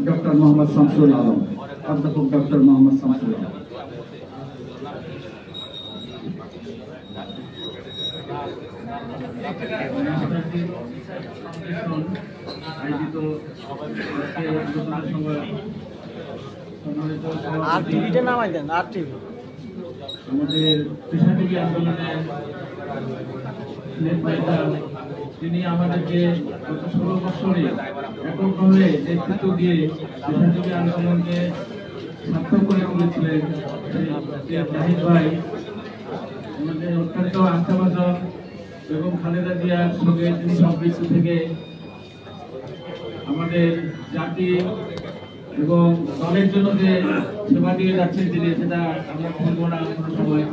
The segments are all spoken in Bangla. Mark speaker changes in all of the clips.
Speaker 1: ডক্টর মোহাম্মদ শামসুল আলম, অধ্যাপক ডক্টর মোহাম্মদ শামসুল আলম।
Speaker 2: আর টিভিতে নামাই দেন, আর টিভি
Speaker 1: আমাদের পেশাজীবী আন্দোলনের নেতা, তিনি আমাদেরকে গত 16 বছরে এককভাবে নেতৃত্ব দিয়ে পেশাজীবী আন্দোলনকে সার্থক করে তুলেছিলেন। জাহিদ ভাই আমাদের অত্যন্ত আস্থাভাজন এবং খালেদা জিয়ার সঙ্গে তিনি সম্পৃক্ত থেকে আমাদের জাতি এবং দলের জন্য যে সেবা দিয়ে যাচ্ছেন তিনি, সেটা আমরা ভুলবো না কোনো সময়।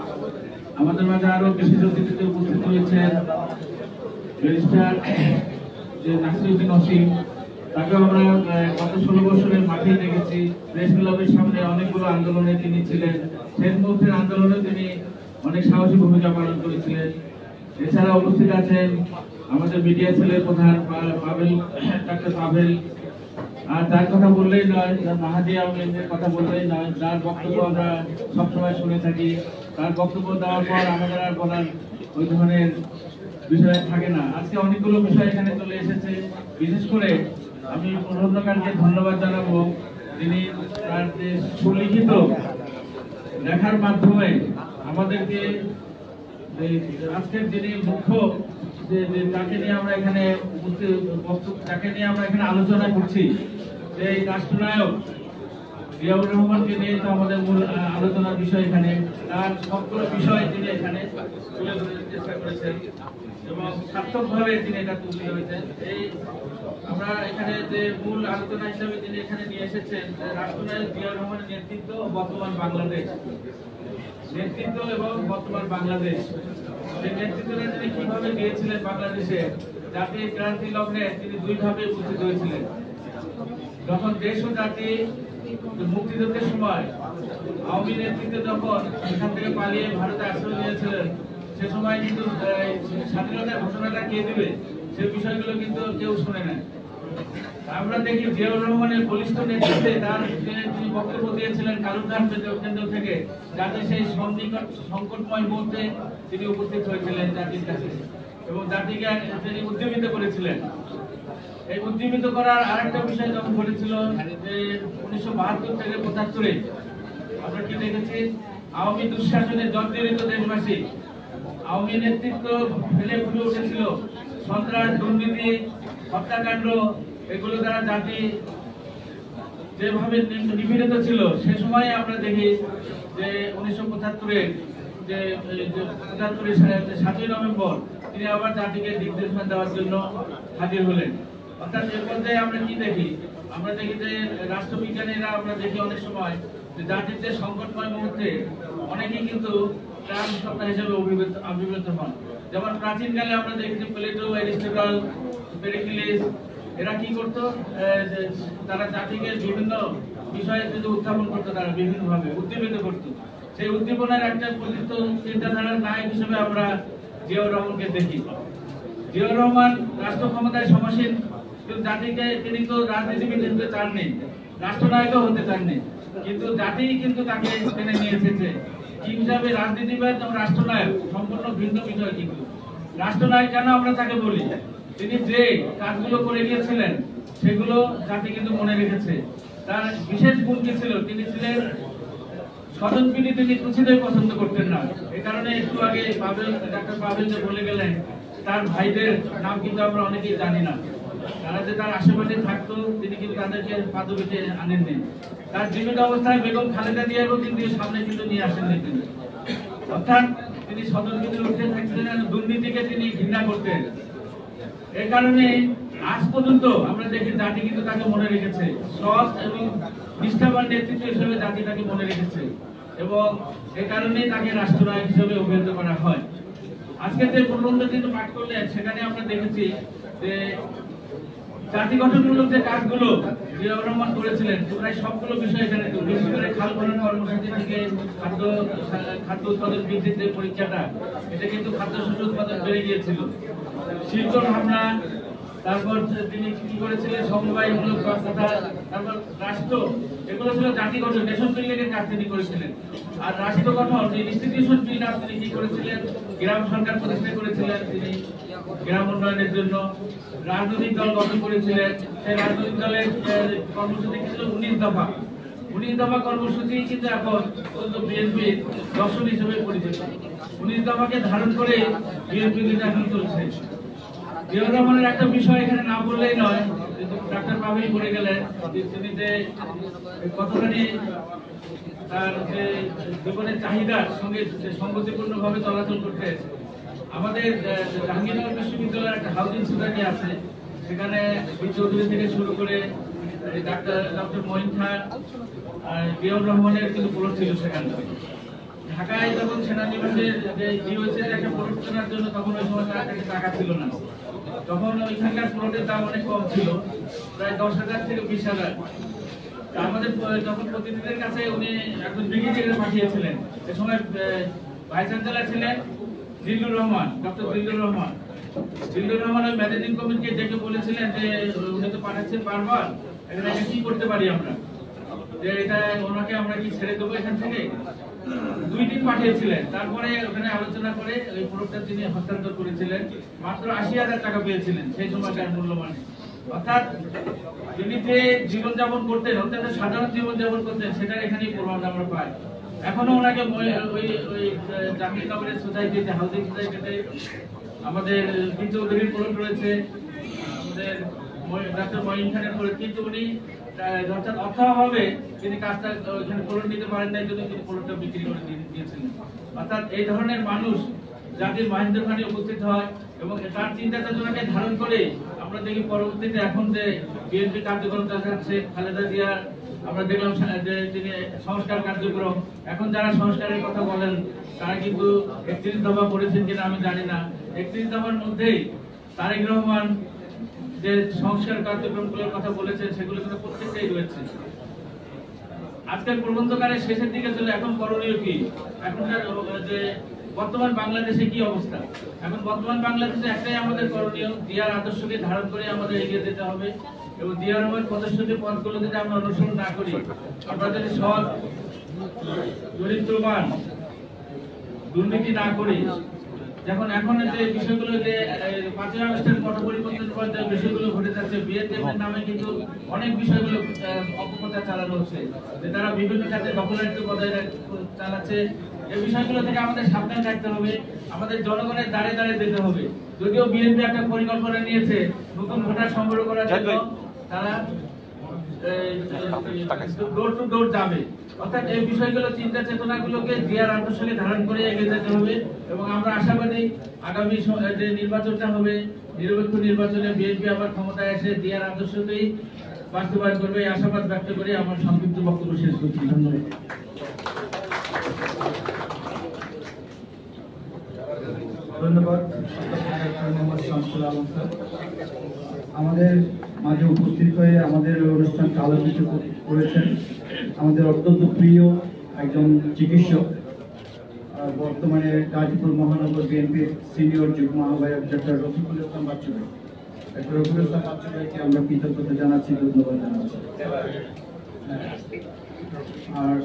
Speaker 1: আমাদের মাঝে আরো বিশেষ অতিথিতে উপস্থিত হয়েছেন ব্যারিস্টার নাসিরউদ্দিন অসীম, তাকেও আমরা গত 16 বছরের মাঠে দেখেছি। প্রেস ক্লাবের সামনে অনেকগুলো আন্দোলনে তিনি ছিলেন, শেষ মুহূর্তের আন্দোলনে তিনি অনেক সাহসী ভূমিকা পালন করেছিলেন। এছাড়া উপস্থিত আছেন আমাদের মিডিয়া সেলের প্রধান পাভেল, ডাক্তার পাভেল। আর তার কথা বললেই নয়, মাহাদি আহমেদের কথা বললেই নয়, তার বক্তব্য আমরা সবসময় শুনে থাকি। তার বক্তব্য দেওয়ার পর আমাদের আর বলার ওই ধরনের বিষয় থাকে না। আজকে অনেকগুলো বিষয় এখানে চলে এসেছে। বিশেষ করে আমি প্রবন্ধকারকে ধন্যবাদ জানাবো, তিনি তার যে সুলিখিত লেখার মাধ্যমে আমাদেরকে আজকের যিনি মুখ্য যাকে নিয়ে আমরা এখানে যাকে নিয়ে আমরা এখানে আলোচনা করছি, যে রাষ্ট্রনায়ক জিয়াউর রহমানকে নিয়ে তো আমাদের মূল আলোচনার বিষয়। এখানে তার সবগুলো বিষয় তিনি এখানে তুলে ধরার চেষ্টা করেছেন এবং সার্থকভাবে তিনি এটা তুলে ধরেছেন। এই আমরা এখানে যে মূল আলোচনা হিসেবে তিনি এখানে নিয়ে এসেছেন, রাষ্ট্রনায়ক জিয়াউর রহমানের নেতৃত্ব বর্তমান বাংলাদেশ, নেতৃত্ব এবং বর্তমান বাংলাদেশ। সেই নেতৃত্বটা তিনি কিভাবে দিয়েছিলেন বাংলাদেশে, জাতির ক্রান্তি লগ্নে তিনি দুইভাবে উপস্থিত হয়েছিলেন। যখন দেশ ও জাতি মুক্তিযুদ্ধের সময় আওয়ামী নেতৃত্বে যখন এখান থেকে পালিয়ে ভারতে আশ্রয় নিয়েছিলেন, সে সময় কিন্তু স্বাধীনতার ঘোষণাটা কে দিবে সে বিষয়গুলো কিন্তু কেউ শুনে নেয়। আমরা দেখি জিয়াউর রহমানের বলিষ্ঠ নেতৃত্বে তার তিনি বক্তব্য দিয়েছিলেন কালুরঘাট কেন্দ্র থেকে, যাতে সেই সংকটময় মুহূর্তে তিনি উপস্থিত হয়েছিলেন জাতির কাছে এবং জাতিকে তিনি উজ্জীবিত করেছিলেন। এই উজ্জীবিত করার আরেকটা বিষয় যখন ঘটেছিল যে 1972 থেকে 75-এ আমরা কি দেখেছি, আওয়ামী দুঃশাসনে জর্জরিত দেশবাসী, আওয়ামী নেতৃত্ব ফেলে ফুলে উঠেছিল। সন্ত্রাস, দুর্নীতি, হত্যাকাণ্ড, এগুলো দ্বারা জাতি যেভাবে নিপীড়িত ছিল, সে সময় আমরা দেখি যে 1975-এর যে 7ই নভেম্বর তিনি আবার জাতিকে দিকনির্দেশনা দেওয়ার জন্য হাজির হলেন। অর্থাৎ এর মধ্যে আমরা কি দেখি, আমরা দেখি যে রাষ্ট্রবিজ্ঞানীরা আমরা দেখি অনেক সময় যে জাতির যে সংকটময় মুহূর্তে অনেকেই কিন্তু ত্রাণ সত্তা হিসেবে আবির্ভূত হন। যেমন প্রাচীনকালে আমরা দেখি প্লেটো, অ্যারিস্টটল, পেরিক্লিস, এরা কি করতো, তারা জাতিকে বিভিন্ন বিষয়ে কিন্তু উত্থাপন করতো, তারা বিভিন্নভাবে উদ্দীপিত করতো। সেই উদ্দীপনার একটা পরিচিত চিন্তাধারার নায়ক হিসেবে আমরা জিয়াউর রহমানকে দেখি। জিয়াউর রহমান রাষ্ট্র ক্ষমতায় সমাসীন, কিন্তু জাতিকে তিনি তো রাজনীতিবিদ হতে চাননি, রাষ্ট্রনায়কও হতে চাননি, কিন্তু জাতি কিন্তু তাকে টেনে নিয়ে এসেছে। কি হিসাবে রাজনীতিবিদ এবং রাষ্ট্রনায়ক সম্পূর্ণ ভিন্ন বিষয়। কিন্তু রাষ্ট্রনায়ক কেন আমরা তাকে বলি, তিনি যে কাজগুলো করে গিয়েছিলেন সেগুলো জাতি কিন্তু মনে রেখেছে। তার বিশেষ গুণ কি ছিল, তিনি ছিলেন স্বজনপ্রীতি, তিনি কিছুতেই পছন্দ করতেন না। এই কারণে একটু আগে ডাক্তার পাভেল যে বলে গেলেন, তার ভাইদের নাম কিন্তু আমরা অনেকেই জানি না। তারা যে তার আশেপাশে থাকতো, তিনি কিন্তু তাদেরকে পাদবিতে আনেননি। তার জীবিত অবস্থায় বেগম খালেদা জিয়াকেও কিন্তু সামনে কিন্তু নিয়ে আসেননি তিনি। অর্থাৎ তিনি স্বজনপ্রীতির ঊর্ধ্বে থাকছিলেন, দুর্নীতিকে তিনি ঘৃণা করতেন। এই কারণে আজ পর্যন্ত আমরা দেখি জাতি কিন্তু তাকে মনে রেখেছে, সৎ এবং নিষ্ঠাবান নেতৃত্ব হিসেবে জাতি তাকে মনে রেখেছে এবং এই কারণেই তাকে রাষ্ট্রনায়ক হিসেবে অভিহিত করা হয়। আজকে যে প্রবন্ধ কিন্তু পাঠ করলেন, সেখানে আমরা দেখেছি যে জাতি গঠনমূলক যে কাজগুলো জিয়াউর রহমান করেছিলেন, প্রায় সবগুলো বিষয় এখানে, বিশেষ করে খাল খনন কর্মসূচি থেকে খাদ্য উৎপাদন বৃদ্ধির যে পরীক্ষাটা, এটা কিন্তু খাদ্যশস্য উৎপাদন বেড়ে গিয়েছিল। শিল্প ভাবনা, তারপর তিনি কি করেছিলেন সমবায়মূলক কথা, তারপর রাষ্ট্র, এগুলো ছিল জাতি গঠন, নেশন বিল্ডিং এর কাজ তিনি করেছিলেন। আর রাষ্ট্র গঠন, ইনস্টিটিউশন বিল্ড আপ তিনি কি করেছিলেন, গ্রাম সরকার প্রতিষ্ঠা করেছিলেন তিনি গ্রাম উন্নয়নের জন্য। রাজনৈতিক দল গঠন করেছিলেন, সেই রাজনৈতিক দলের কর্মসূচি ছিল 19 দফা। 19 দফা কর্মসূচি কিন্তু এখন বিএনপির দর্শন হিসেবে পরিচিত। 19 দফাকে ধারণ করে বিএনপি কিন্তু এখন চলছে। জিয়াউর রহমানের একটা বিষয় এখানে না বললেই নয়, ডাক্তার পাবেই পড়ে গেলেন, তিনি যে কতখানি তার যে জীবনের চাহিদার সঙ্গে সংগতিপূর্ণ ভাবে চলাচল করতে। আমাদের জাহাঙ্গীরনগর বিশ্ববিদ্যালয়ের একটা হাউজিং সোসাইটি আছে, সেখানে চৌধুরী থেকে শুরু করে ডক্টর মঈন খান, জিয়াউর রহমানের কিন্তু প্লট ছিল সেখানে। ঢাকায় যখন সেনানিবাসের যে হয়েছে একটা প্লট কেনার জন্য, তখন ওই সময় তার কাছে টাকা ছিল না। তখন ওইখানকার প্লটের দাম অনেক কম ছিল, প্রায় 10,000 থেকে 20,000। আমাদের যখন প্রতিনিধিদের কাছে উনি একজন ব্রিগেডিয়ার পাঠিয়েছিলেন, এ সময় ভাইস চ্যান্সেলর ছিলেন জিল্লুর রহমান, ডক্টর জিল্লুর রহমান। জিল্লুর রহমান ওই ম্যানেজিং কমিটিকে ডেকে বলেছিলেন যে উনি তো পাঠাচ্ছেন বারবার, এখানে কি করতে পারি আমরা, যে এটা ওনাকে আমরা কি ছেড়ে দেবো এখান থেকে। 2 দিন পাঠিয়েছিলেন, তারপরে ওখানে আলোচনা করে ওই প্লটটা তিনি হস্তান্তর করেছিলেন। মাত্র 80,000 টাকা পেয়েছিলেন সেই সময়কার মূল্যমান। অর্থাৎ তিনি যে জীবনযাপন করতেন, অত্যন্ত সাধারণ জীবনযাপন করতেন, সেটার এখানেই প্রমাণ আমরা পাই। এখনো ওনাকে ওই জাহাঙ্গীরনগরের সোসাইটিতে, হাউজিং সোসাইটিতে আমাদের চৌধুরীর প্লট রয়েছে, আমাদের ডাক্তার মঈন খানের প্লট, কিন্তু উনি অর্থাৎ অর্থাভাবে তিনি কাজটা ওইখানে প্লট নিতে পারেন নাই, যদি তিনি প্লটটা বিক্রি করে দিয়েছিলেন। অর্থাৎ এই ধরনের মানুষ জাতির মাহেন্দ্রখানে উপস্থিত হয় এবং তার চিন্তা চেতনাকে ধারণ করে আমরা দেখি পরবর্তীতে এখন যে বিএনপি কার্যক্রম চালাচ্ছে, খালেদা জিয়া আমরা দেখলাম যে তিনি সংস্কার কার্যক্রম, এখন যারা সংস্কারের কথা বলেন তারা কিন্তু 31 দফা পড়েছেন কিনা আমি জানি না। 31 দফার মধ্যেই তারেক রহমান যে সংস্কার কার্যক্রমগুলোর কথা বলেছেন সেগুলো কিন্তু প্রত্যেকটাই রয়েছে। আজকের প্রবন্ধকারের শেষের দিকে চলে, এখন করণীয় কি, এখনকার যে বর্তমান বাংলাদেশে কি অবস্থা। এখন বর্তমান বাংলাদেশে একটাই আমাদের করণীয়, জিয়ার আদর্শকে ধারণ করে আমাদের এগিয়ে যেতে হবে এবং জিয়ার রহমান প্রদর্শিত পথগুলো যদি আমরা অনুসরণ না করি, আমরা যদি সৎ, চরিত্রবান, দুর্নীতি না করি, যখন এখন যে বিষয়গুলো যে 5ই আগস্টের পট পরিবর্তনের পর যে বিষয়গুলো ঘটে যাচ্ছে, বিএনপির নামে কিন্তু অনেক বিষয়গুলো অপপ্রচার চালানো হচ্ছে, যে তারা বিভিন্ন খাতে দখলায়িত্ব বজায় চালাচ্ছে। এই বিষয়গুলো থেকে আমাদের সাবধান থাকতে হবে, আমাদের জনগণের দ্বারে দ্বারে যেতে হবে। যদিও বিএনপি একটা পরিকল্পনা নিয়েছে নতুন ভোটার সংগ্রহ করার জন্য, তারা ডোর টু ডোর যাবে। অর্থাৎ এই বিষয়গুলো, চিন্তা চেতনাগুলোকে জিয়ার আদর্শকে ধারণ করে এগিয়ে যেতে হবে এবং আমরা আশাবাদী আগামী যে নির্বাচনটা হবে, নিরপেক্ষ নির্বাচনে বিএনপি আবার ক্ষমতায় এসে জিয়ার আদর্শকেই বাস্তবায়ন করবে, এই আশাবাদ ব্যক্ত করে আমার সংক্ষিপ্ত বক্তব্য শেষ করছি। ধন্যবাদ।
Speaker 3: ধন্যবাদ আমাদের মাঝে উপস্থিত হয়ে আমাদের অনুষ্ঠানকে আলোচিত করেছেন আমাদের অত্যন্ত প্রিয় একজন চিকিৎসক, বর্তমানে গাজীপুর মহানগর বিএনপির সিনিয়র যুগ্ম আহ্বায়ক ডক্টর রফিকুল ইসলাম বাচ্চু ভাই। ডক্টর রফিকুল ইসলাম বাচ্চু ভাইকে আমরা কৃতজ্ঞতা জানাচ্ছি, ধন্যবাদ জানাচ্ছি। আর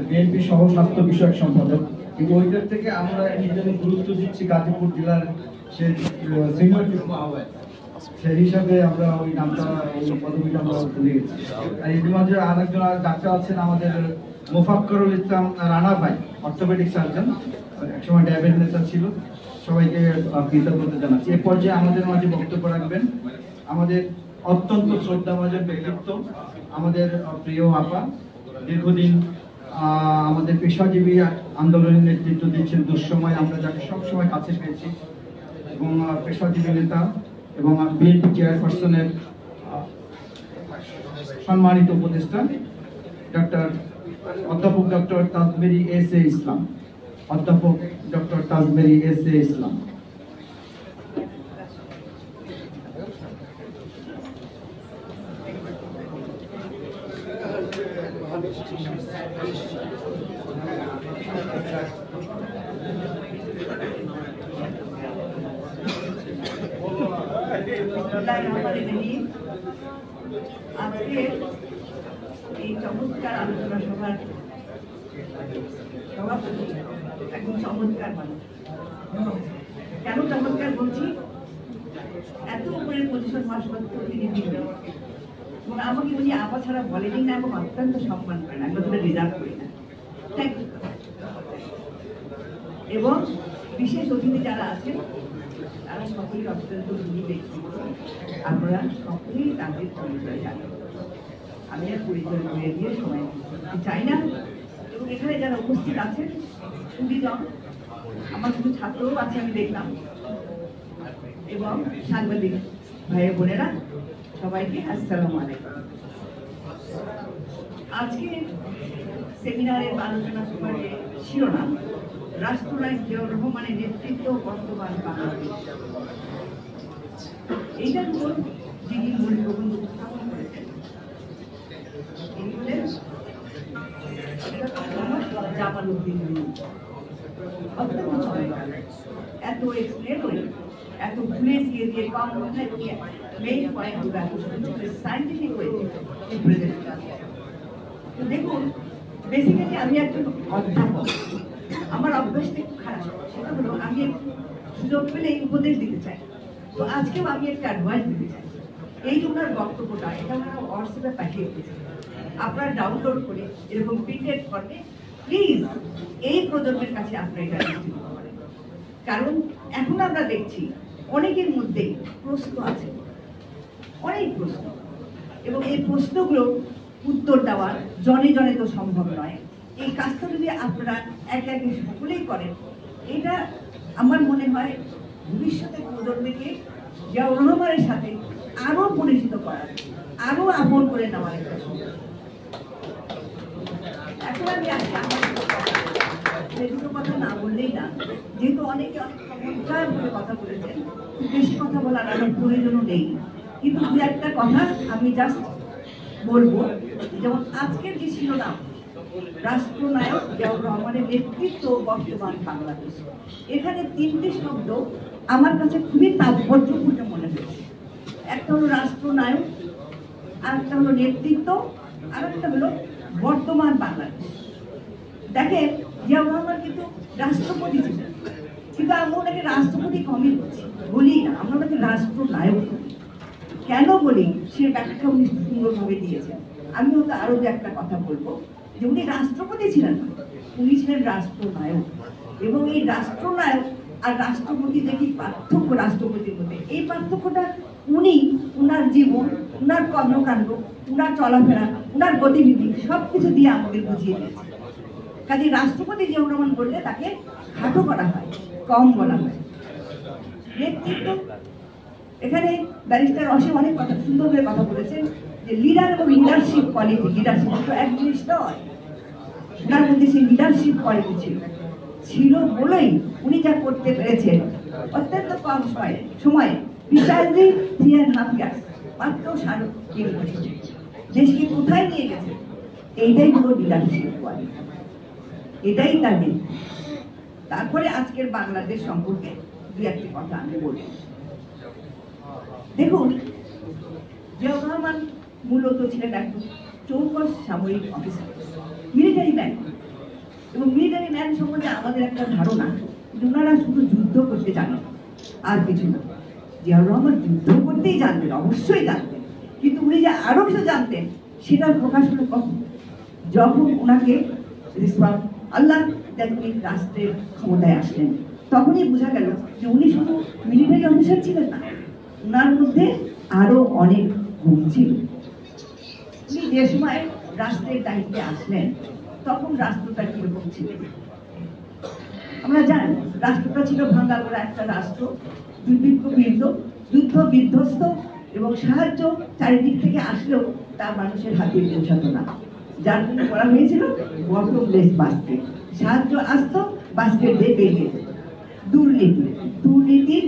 Speaker 3: বিএনপি সহ স্বাস্থ্য বিষয়ক সম্পাদক, কিন্তু ওইটার থেকে আমরা নিজেদের গুরুত্ব দিচ্ছি গাজীপুর জেলার সে সিনিয়র যুগ্ম আহ্বায়ক, সেই হিসাবে আমরা ওই নামটা, ওই পদবিটা আমরা ভুলে গেছি। আর এর মাঝে আরেকজন ডাক্তার আছেন আমাদের মোফাক্করুল ইসলাম রানা ভাই, অর্থোপেডিক সার্জন, একসময় ডায়াবেটিস নেতা ছিল। সবাইকে কৃতজ্ঞতা জানাচ্ছি। এ পর্যায়ে আমাদের মাঝে বক্তব্য রাখবেন আমাদের অত্যন্ত শ্রদ্ধাভাজন ব্যক্তিত্ব, আমাদের প্রিয় আপা, দীর্ঘদিন আমাদের পেশাজীবী আন্দোলনের নেতৃত্ব দিচ্ছেন দুঃসময়, আমরা যাকে সবসময় কাছে পেয়েছি, এবং পেশাজীবী নেতা এবং বিএনপি চেয়ারপারসনের সম্মানিত উপদেষ্টা অধ্যাপক ডক্টর তাজমেরি এস এ ইসলাম, অধ্যাপক ডক্টর তাজমেরি এস এ ইসলাম।
Speaker 4: আজকে এই চমৎকার আলোচনা সভার সভাপতি একদম চমৎকার মানুষ। কেন চমৎকার বলছি? এত উপরের পজিশন হওয়া সত্ত্বেও তিনি দিলেন এবং আমাকে উনি আপা ছাড়া বলেনি না এবং অত্যন্ত সম্মান করেন, আমরা তোদের রিজার্ভ করি না। Thank you. এবং বিশেষ অতিথি যারা আছেন তারা সকলেই অত্যন্ত গুণী ব্যক্তি, আপনারা সকলেই তাদের পরিচয় জানেন। আমি আর পরিচয় করে দিয়ে সময় চাই না। এবং এখানে যারা উপস্থিত আছেন সুবিধম, আমার কিছু ছাত্রও আছে আমি দেখলাম, এবং সাংবাদিক ভাই বোনেরা সবাইকে আসসালামু আলাইকুম। আজকে সেমিনারের আলোচনা সভার শিরোনাম রাষ্ট্রনায়ক জিয়াউর রহমানের নেতৃত্ব বর্তমান বাংলাদেশ। এইটার উপর যিনি মূল প্রবন্ধ উপস্থাপন করেছেন তিনি হলেন জামালউদ্দিন রুমি। অত্যন্ত চমৎকার, এত এক্সপ্লেন করে, এত ভুলে দিয়ে দিয়ে কম কথায় দিয়ে মেইন পয়েন্টগুলো এত সাইন্টিফিক ওয়েতে প্রেজেন্ট করছে। তো দেখুন, বেসিক্যালি আমি একজন অধ্যাপক, আমার অভ্যাসটা একটু খারাপ, সেটা হলো আমি সুযোগ পেলে উপদেশ দিতে চাই। তো আজকেও আমি একটা অ্যাডভাইস দিতে চাই। এই যে ওনার বক্তব্যটা, এটা ওনারা হোয়াটসঅ্যাপে পাঠিয়ে দিয়েছে, আপনারা ডাউনলোড করে এরকম প্রিন্টেড ফর্মে প্লিজ এই প্রজন্মের কাছে আপনারা এটা নিশ্চিত করেন। কারণ এখন আমরা দেখছি অনেকের মধ্যেই প্রশ্ন আছে, অনেক প্রশ্ন, এবং এই প্রশ্নগুলো উত্তর দেওয়া জনে জনে তো সম্ভব নয়। এই কাজটা যদি আপনারা একে একে সকলেই করেন, এটা আমার মনে হয় ভবিষ্যতে প্রজন্মকে জিয়াউর রহমানের সাথে আরো পরিচিত করার, আরো আপন করে নেওয়ার একটা সুযোগ। এখন আমি আসি আমার সেগুলো কথা না বললেই না, যেহেতু অনেকে অনেক চমৎকার করে কথা বলেছেন, বেশি কথা বলার আমার প্রয়োজনও নেই। কিন্তু দু একটা কথা আমি জাস্ট বলবো। যেমন আজকের যে শিরোনাম রাষ্ট্রনায়ক জিয়াউর রহমানের নেতৃত্ব বর্তমান বাংলাদেশ, এখানে তিনটি শব্দ আমার কাছে খুবই তাৎপর্যপূর্ণ মনে হয়েছে। একটা হলো রাষ্ট্রনায়ক, আরেকটা হলো নেতৃত্ব, আরেকটা হলো বর্তমান বাংলাদেশ। দেখেন, জিয়াউর রহমান কিন্তু রাষ্ট্রপতি ছিলেন, কিন্তু আমরা ওনাকে রাষ্ট্রপতি কমই বলি না, আমরা ওনাকে রাষ্ট্রনায়ক বলি। কেন বলি সে ব্যাখ্যা উনি সুন্দরভাবে দিয়েছেন। আমি হয়তো আরো যে একটা কথা বলবো, যে উনি রাষ্ট্রপতি ছিলেন না, উনি ছিলেন রাষ্ট্রনায়ক। এবং এই রাষ্ট্রনায়ক আর রাষ্ট্রপতি যে কি পার্থক্য রাষ্ট্রপতির মধ্যে, এই পার্থক্যটা উনি উনার জীবন, উনার কর্মকাণ্ড, উনার চলাফেরা, উনার গতিবিধি সবকিছু দিয়ে আমাদের বুঝিয়ে দিয়েছে। কাজে রাষ্ট্রপতি জিয়াউর রহমান বললে তাকে খাটো করা হয়, কম বলা হয়। নেতৃত্ব, এখানে ব্যারিস্টার অসীম অনেক কথা সুন্দরভাবে কথা বলেছেন, যে লিডার এবং লিডারশিপ কোয়ালিটি, লিডারশিপ তো এক জিনিস নয়। ওনার মধ্যে সেই লিডারশিপ কোয়ালিটি ছিল বলেই উনি যা করতে পেরেছেন অত্যন্ত কম সময়ে প্রিসাইজলি 3.5 ইয়ার্স, মাত্র 3.5 বছর দেশকে কোথায় নিয়ে গেছে। এইটাই হলো লিডারশিপ কোয়ালিটি, এটাই তার নেতৃত্ব। তারপরে আজকের বাংলাদেশ সম্পর্কে দু একটি কথা আমি বলি। দেখুন, জিয়াউর রহমান মূলত ছিলেন একজন চৌকস সামরিক অফিসার, মিলিটারি ম্যান। এবং মিলিটারি ম্যান সম্বন্ধে আমাদের একটা ধারণা যে ওনারা শুধু যুদ্ধ করতে জানেন, আর কিছু না। জিয়াউর রহমান যুদ্ধ করতেই জানতেন, অবশ্যই জানতেন, কিন্তু উনি যে আরো কিছু জানতেন সেটার প্রকাশ হলো কখন, যখন ওনাকে আল্লাহ রাষ্ট্রের ক্ষমতায় আসলেন, তখনই বোঝা গেল যে উনি শুধু মিলিটারি অফিসার ছিলেন না, ওনার মধ্যে আরো অনেক গুণ ছিল। উনি যে সময় রাষ্ট্রের দায়িত্বে আসলেন তখন রাষ্ট্রটা কিরকম ছিল আমরা জানি। রাষ্ট্রটা ছিল ভাঙ্গা করা একটা রাষ্ট্র, যুদ্ধ বিধ্বস্ত, এবং সাহায্য চারিদিক থেকে আসলেও তা মানুষের হাতে পৌঁছাতো না। যার জন্য করা হয়েছিল বটমলেস বাস্কেট, সাহায্য আসতো বাস্কেট দিয়ে বেরিয়ে যেত। দুর্নীতির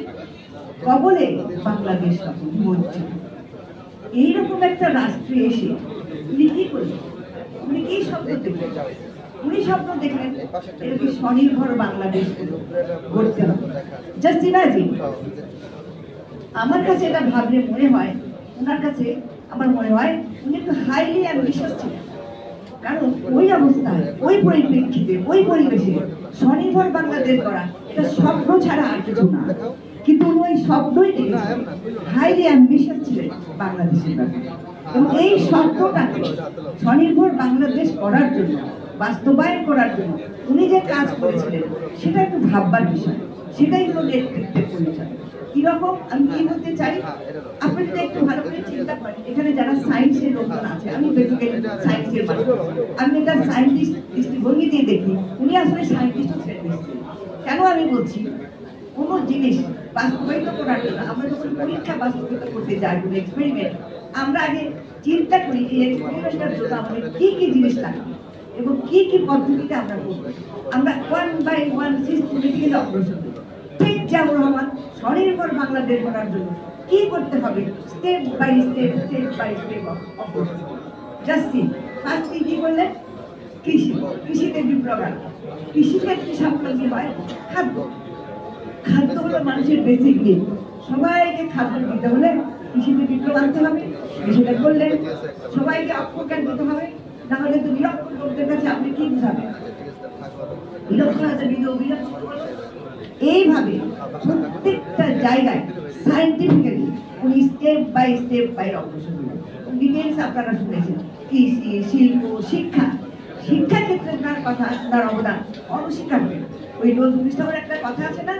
Speaker 4: কবলে বাংলাদেশ তখন মরছিল। এইরকম একটা রাষ্ট্রে এসে উনি কি করলেন, উনি কি স্বপ্ন দেখলেন? উনি স্বপ্ন দেখলেন এরকম স্বনির্ভর বাংলাদেশ গড়তে হবে। জাস্ট ইমাজিন, আমার কাছে এটা ভাবলে মনে হয় ওনার কাছে আমার মনে হয় উনি একটু হাইলি অ্যাম্বিশাস ছিলেন। কারণ ওই অবস্থায়, ওই পরিপ্রেক্ষিতে, ওই পরিবেশে স্বনির্ভর বাংলাদেশ করা এটা স্বপ্ন ছাড়া আর কিছু না। কিন্তু উনি ওই স্বপ্নই দেখেছেন, হাইলি অ্যাম্বিশাস ছিলেন বাংলাদেশের ব্যাপারে। এবং এই স্বপ্নটাকে স্বনির্ভর বাংলাদেশ করার জন্য, বাস্তবায়ন করার জন্য উনি যে কাজ করেছিলেন সেটা একটু ভাববার বিষয়। সেটাই হলো নেতৃত্বের পরিচয়। কিরকম আমি কি বলতে চাই, আপনি যদি একটু ভালো করে চিন্তা করেন, এখানে যারা সায়েন্সের লোকজন আছে, আমি বেসিক্যালি সায়েন্সের মানুষ, আমি এটা সায়েন্টিস্ট দৃষ্টিভঙ্গি দিয়ে দেখি, উনি আসলে সায়েন্টিস্ট ছিলেন। কেন আমি বলছি, কোনো জিনিস বাস্তবায়িত করার জন্য আমরা যখন পরীক্ষা বাস্তবায়িত করতে যাই, কোনো এক্সপেরিমেন্ট, আমরা আগে চিন্তা করি এই এক্সপেরিমেন্টটার জন্য আমাদের কি কি জিনিস লাগবে এবং কি কি পদ্ধতিতে আমরা করবো। আমরা ওয়ান বাই ওয়ান সিস্টেমেটিক্যালি অগ্রসর হই। ঠিক যেমন রহমান স্বনির্ভর বাংলাদেশ করার জন্য কি করতে হবে, স্টেপ বাই স্টেপ অগ্রসর। জাস্ট ফার্স্ট কি করলেন, কৃষি, কৃষিতে বিপ্লব আনলেন। কৃষিতে কি স্বাবলম্বী হয়, খাদ্য, খাদ্য হলো মানুষের বেসিক নিড। সবাইকে খাদ্য দিতে হলে কৃষিতে বিপ্লব আনতে হবে, সেটা করলেন। সবাইকে অক্ষজ্ঞান দিতে হবে, না হলে তো নিরক্ষর লোকদের কাছে আপনি কি বুঝাবেন, নিরক্ষর আছে এইভাবে প্রত্যেকটা জায়গায় সায়েন্টিফিক্যালি উনি স্টেপ বাই অগ্রসর হলেন। ডিটেলস আপনারা শুনেছেন, কৃষি, শিল্প, শিক্ষা, শিক্ষা ক্ষেত্রে তার কথা, তার অবদান অনস্বীকার্য। ওই নজরুল ইসলামের একটা কথা আছে না,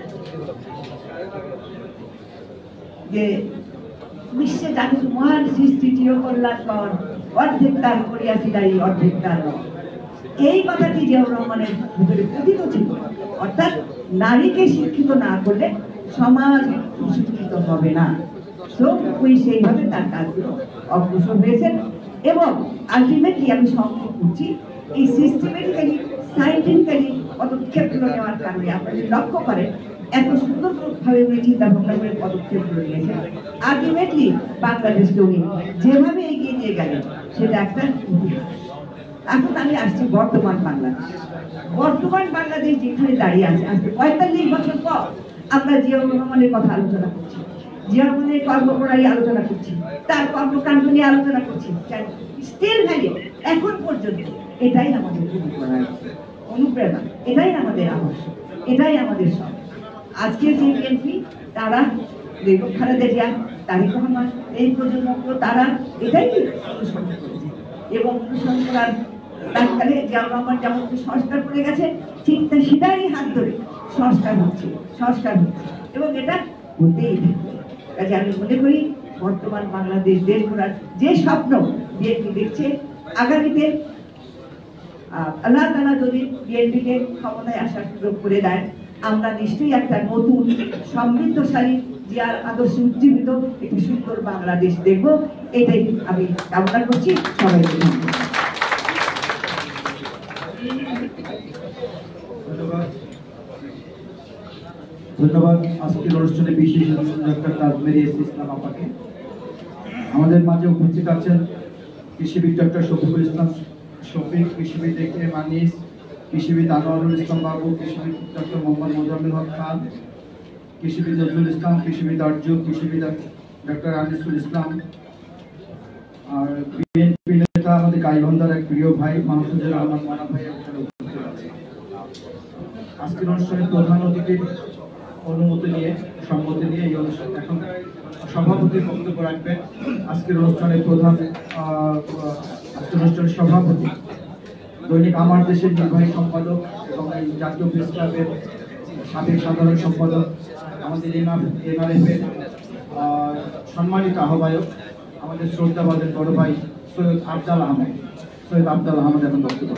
Speaker 4: যে বিশ্বে জাতির মহান সৃষ্টি চিরকল্যাণকর, অর্ধেক তার করিয়াছি দায়ী, অর্ধেক তার নয়। এই কথাটি জিয়াউর রহমানের ভিতরে প্রতীত ছিল। অর্থাৎ নারীকে শিক্ষিত না করলে সমাজ সুশিক্ষিত হবে না। তো উনি সেইভাবে তার কাজগুলো অগ্রসর হয়েছেন। এবং আলটিমেটলি আমি সংক্ষেপ করছি, এই সিস্টেমেটিক্যালি সায়েন্টিফিক্যালি পদক্ষেপগুলো নেওয়ার কারণে আপনারা যদি লক্ষ্য করেন, এত সুন্দরভাবে উনি চিন্তা ভাবনা করে পদক্ষেপগুলো নিয়েছেন। আলটিমেটলি বাংলাদেশকে উনি যেভাবে এগিয়ে নিয়ে গেলেন সেটা একটা ইতিহাস। এখন আমি আসছি বর্তমান বাংলাদেশ। বর্তমান বাংলাদেশ যেখানে দাঁড়িয়ে আছে, আজকে 45 বছর পর আমরা জিয়াউর রহমানের কথা আলোচনা করছি, জিয়াউর রহমানের কর্মপ্রণালী আলোচনা করছি, তার কর্মকাণ্ড নিয়ে আলোচনা করছি। স্টিল ভ্যালিউ এখন পর্যন্ত এটাই আমাদের অনুপ্রেরণা, এটাই আমাদের আবশ্যক, এটাই আমাদের সব। আজকের যে বিএনপি, তারা বেগম খালেদা জিয়া, তারেক রহমান, এই প্রজন্ম তারা এটাই অনুসরণ করেছে। এবং অনুসরণ করার তাৎকালে জিয়াউর রহমান যেমন সংস্কার করে গেছে, ঠিক সেটারই হাত ধরে সংস্কার হচ্ছে এবং এটা হতেই থাকবে। কাজে আমি মনে করি বর্তমান বাংলাদেশ দেশ গড়ার যে স্বপ্ন বিএনপি দেখছে, আগামীতে আল্লাহ তাআলা যদি বিএনপিকে ক্ষমতায় আসার সুযোগ করে দেয়, আমরা নিশ্চয়ই একটা নতুন সমৃদ্ধশালী, জিয়ার আদর্শে উজ্জীবিত একটি সুন্দর বাংলাদেশ দেখব। এটাই আমি কামনা করছি। সবাইকে
Speaker 3: ধন্যবাদ। আজকের অনুষ্ঠানে বিশেষ ডক্টর তাজমেরি ইসলাম আপাকে। আমাদের মাঝে উপস্থিত আছেন কৃষিবিদ ডক্টর শফিকুল ইসলাম শফিক, কৃষিবিদ এ.কে.এম. আনিস, কৃষিবিদ আনোয়ারুল ইসলাম বাবু, কৃষিবিদ ডক্টর মোহাম্মদ মোজাম্মেল হক খান, কৃষিবিদ নজরুল ইসলাম, কৃষিবিদ আর্য, কৃষিবিদ ডক্টর আনিসুল ইসলাম। আর বিএনপি নেতা আমাদের গাইবান্ধার এক প্রিয় ভাই মাহফুজুর রহমান মানা ভাই এখানে উপস্থিত আছে। আজকের অনুষ্ঠানের প্রধান অতিথির অনুমতি নিয়ে, সম্মতি নিয়ে এই অনুষ্ঠান এখন সভাপতির বক্তব্য রাখবেন। আজকের অনুষ্ঠানের সভাপতি, দৈনিক আমার দেশের নির্বাহী সম্পাদক এবং এই জাতীয় প্রেস ক্লাবের সাবেক সাধারণ সম্পাদক, আমাদের এনআরএফের সম্মানিত আহ্বায়ক, আমাদের শ্রদ্ধাবাদের বড় ভাই সৈয়দ আফজাল আহমেদ এখন বক্তব্য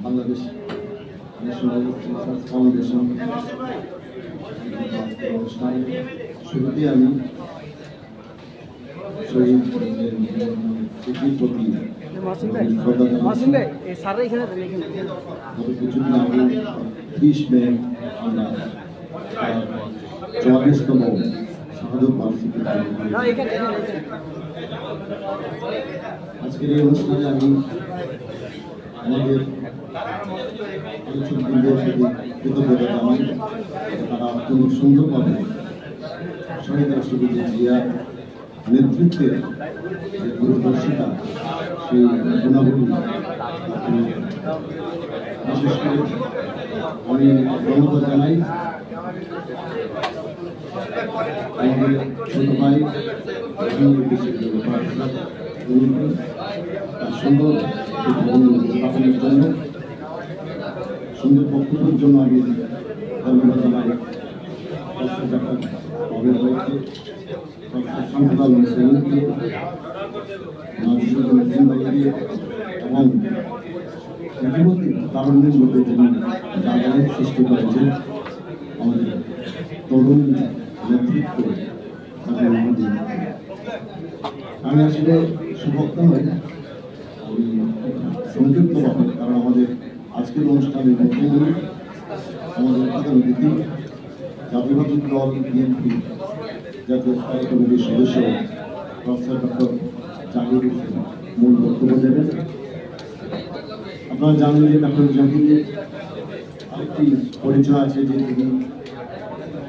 Speaker 5: বাংলাদেশ ন্যাশনাল ফাউন্ডেশন শুরুতে আমি শহীদ প্রতি কিছুদিন আগে 30 মে আমরা 44তম শাহাদত বার্ষিকী আজকের এই অনুষ্ঠানে আমি আমাদের আলোচকবৃন্দের প্রতি কৃতজ্ঞতা জানাই। তারা অত্যন্ত সুন্দরভাবে শহীদ রাষ্ট্রপতি জিয়ার নেতৃত্বের যে দূরদর্শিতা, সেই গুণাবলী, বিশেষ করে আমি ধন্যবাদ জানাই আমাদের ছোট ভাই সুন্দর উপস্থাপনের জন্য, সুন্দর বক্তব্যের জন্য আমি ধন্যবাদ জানাই এবং ইতিমধ্যে তারুণ্যের মধ্যে তিনি জায়গায় সৃষ্টি করেছেন আমাদের তরুণ নেতৃত্ব। আমি আসলে সুভক্ত নই, আমি সংক্ষিপ্তভাবে, কারণ আমাদের আজকের অনুষ্ঠানের মুখ্যমন্ত্রী আমাদের প্রধান অতিথি জাতীয়তাবাদী দল বিএনপি জাতীয় স্থায়ী কমিটির সদস্য প্রফেসর ডক্টর জাহির হোসেন মূল বক্তব্য দেবেন। আপনারা জানেন যে ডক্টর জাহিরের আরেকটি পরিচয় আছে যে তিনি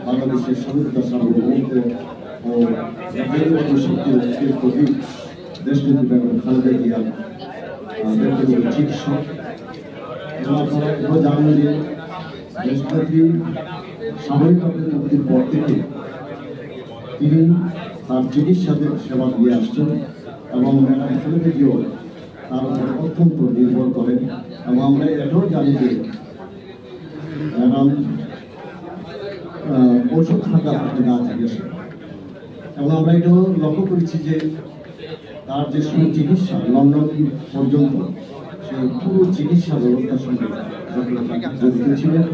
Speaker 5: বাংলাদেশের স্বাধীনতা সার্বভৌমত্ব ও জাতীয়তাবাদী শক্তির ঐক্যের প্রতি দেশনেত্রী বেগম খালেদা জিয়ার ব্যক্তিগত চিকিৎসক। এবং আপনারা এটাও জানেন যে দেশনেত্রী সাময়িকভাবে মুক্তির পর থেকে তিনি তার চিকিৎসাদের সেবা দিয়ে আসছেন এবং ম্যাডাম খালেদা জিয়াও তার উপর অত্যন্ত নির্ভর করেন। এবং আমরা এটাও জানি যে ম্যাডাম ওষুধ থাকা না চিকিৎসা, এবং আমরা এটাও লক্ষ্য করেছি যে তার যে চিকিৎসা লন্ডন পর্যন্ত সেই পুরো চিকিৎসা ব্যবস্থার সঙ্গে জড়িত ছিলেন।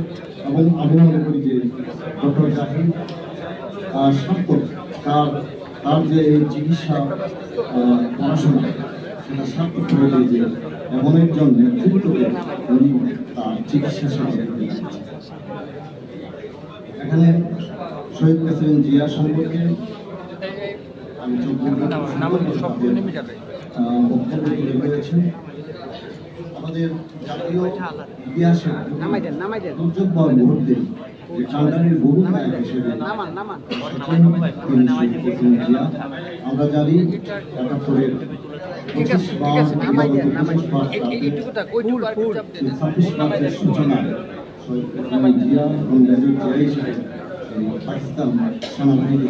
Speaker 5: এবং আমি মনে করি যে ডক্টর জাহির সার্থক তার যে এই চিকিৎসা পড়াশোনা সেটা সার্থক করে যে এমন একজন নেতৃত্বকে উনি তার চিকিৎসা সেবা এখানে শহীদ প্রেসিডেন্ট জিয়া সম্পর্কে আমি বক্তব্য তুলে ধরেছেন। আমাদের জাতীয় ইতিহাসে দুর্যোগপর মুহূর্তে যে কান্ডারির ভূমিকা হিসেবে আমরা জানি ৭১-এর ২৫ মার্চের সূচনা জিয়া এবং মেজর জিয়া হিসেবে পাকিস্তান সেনাবাহিনী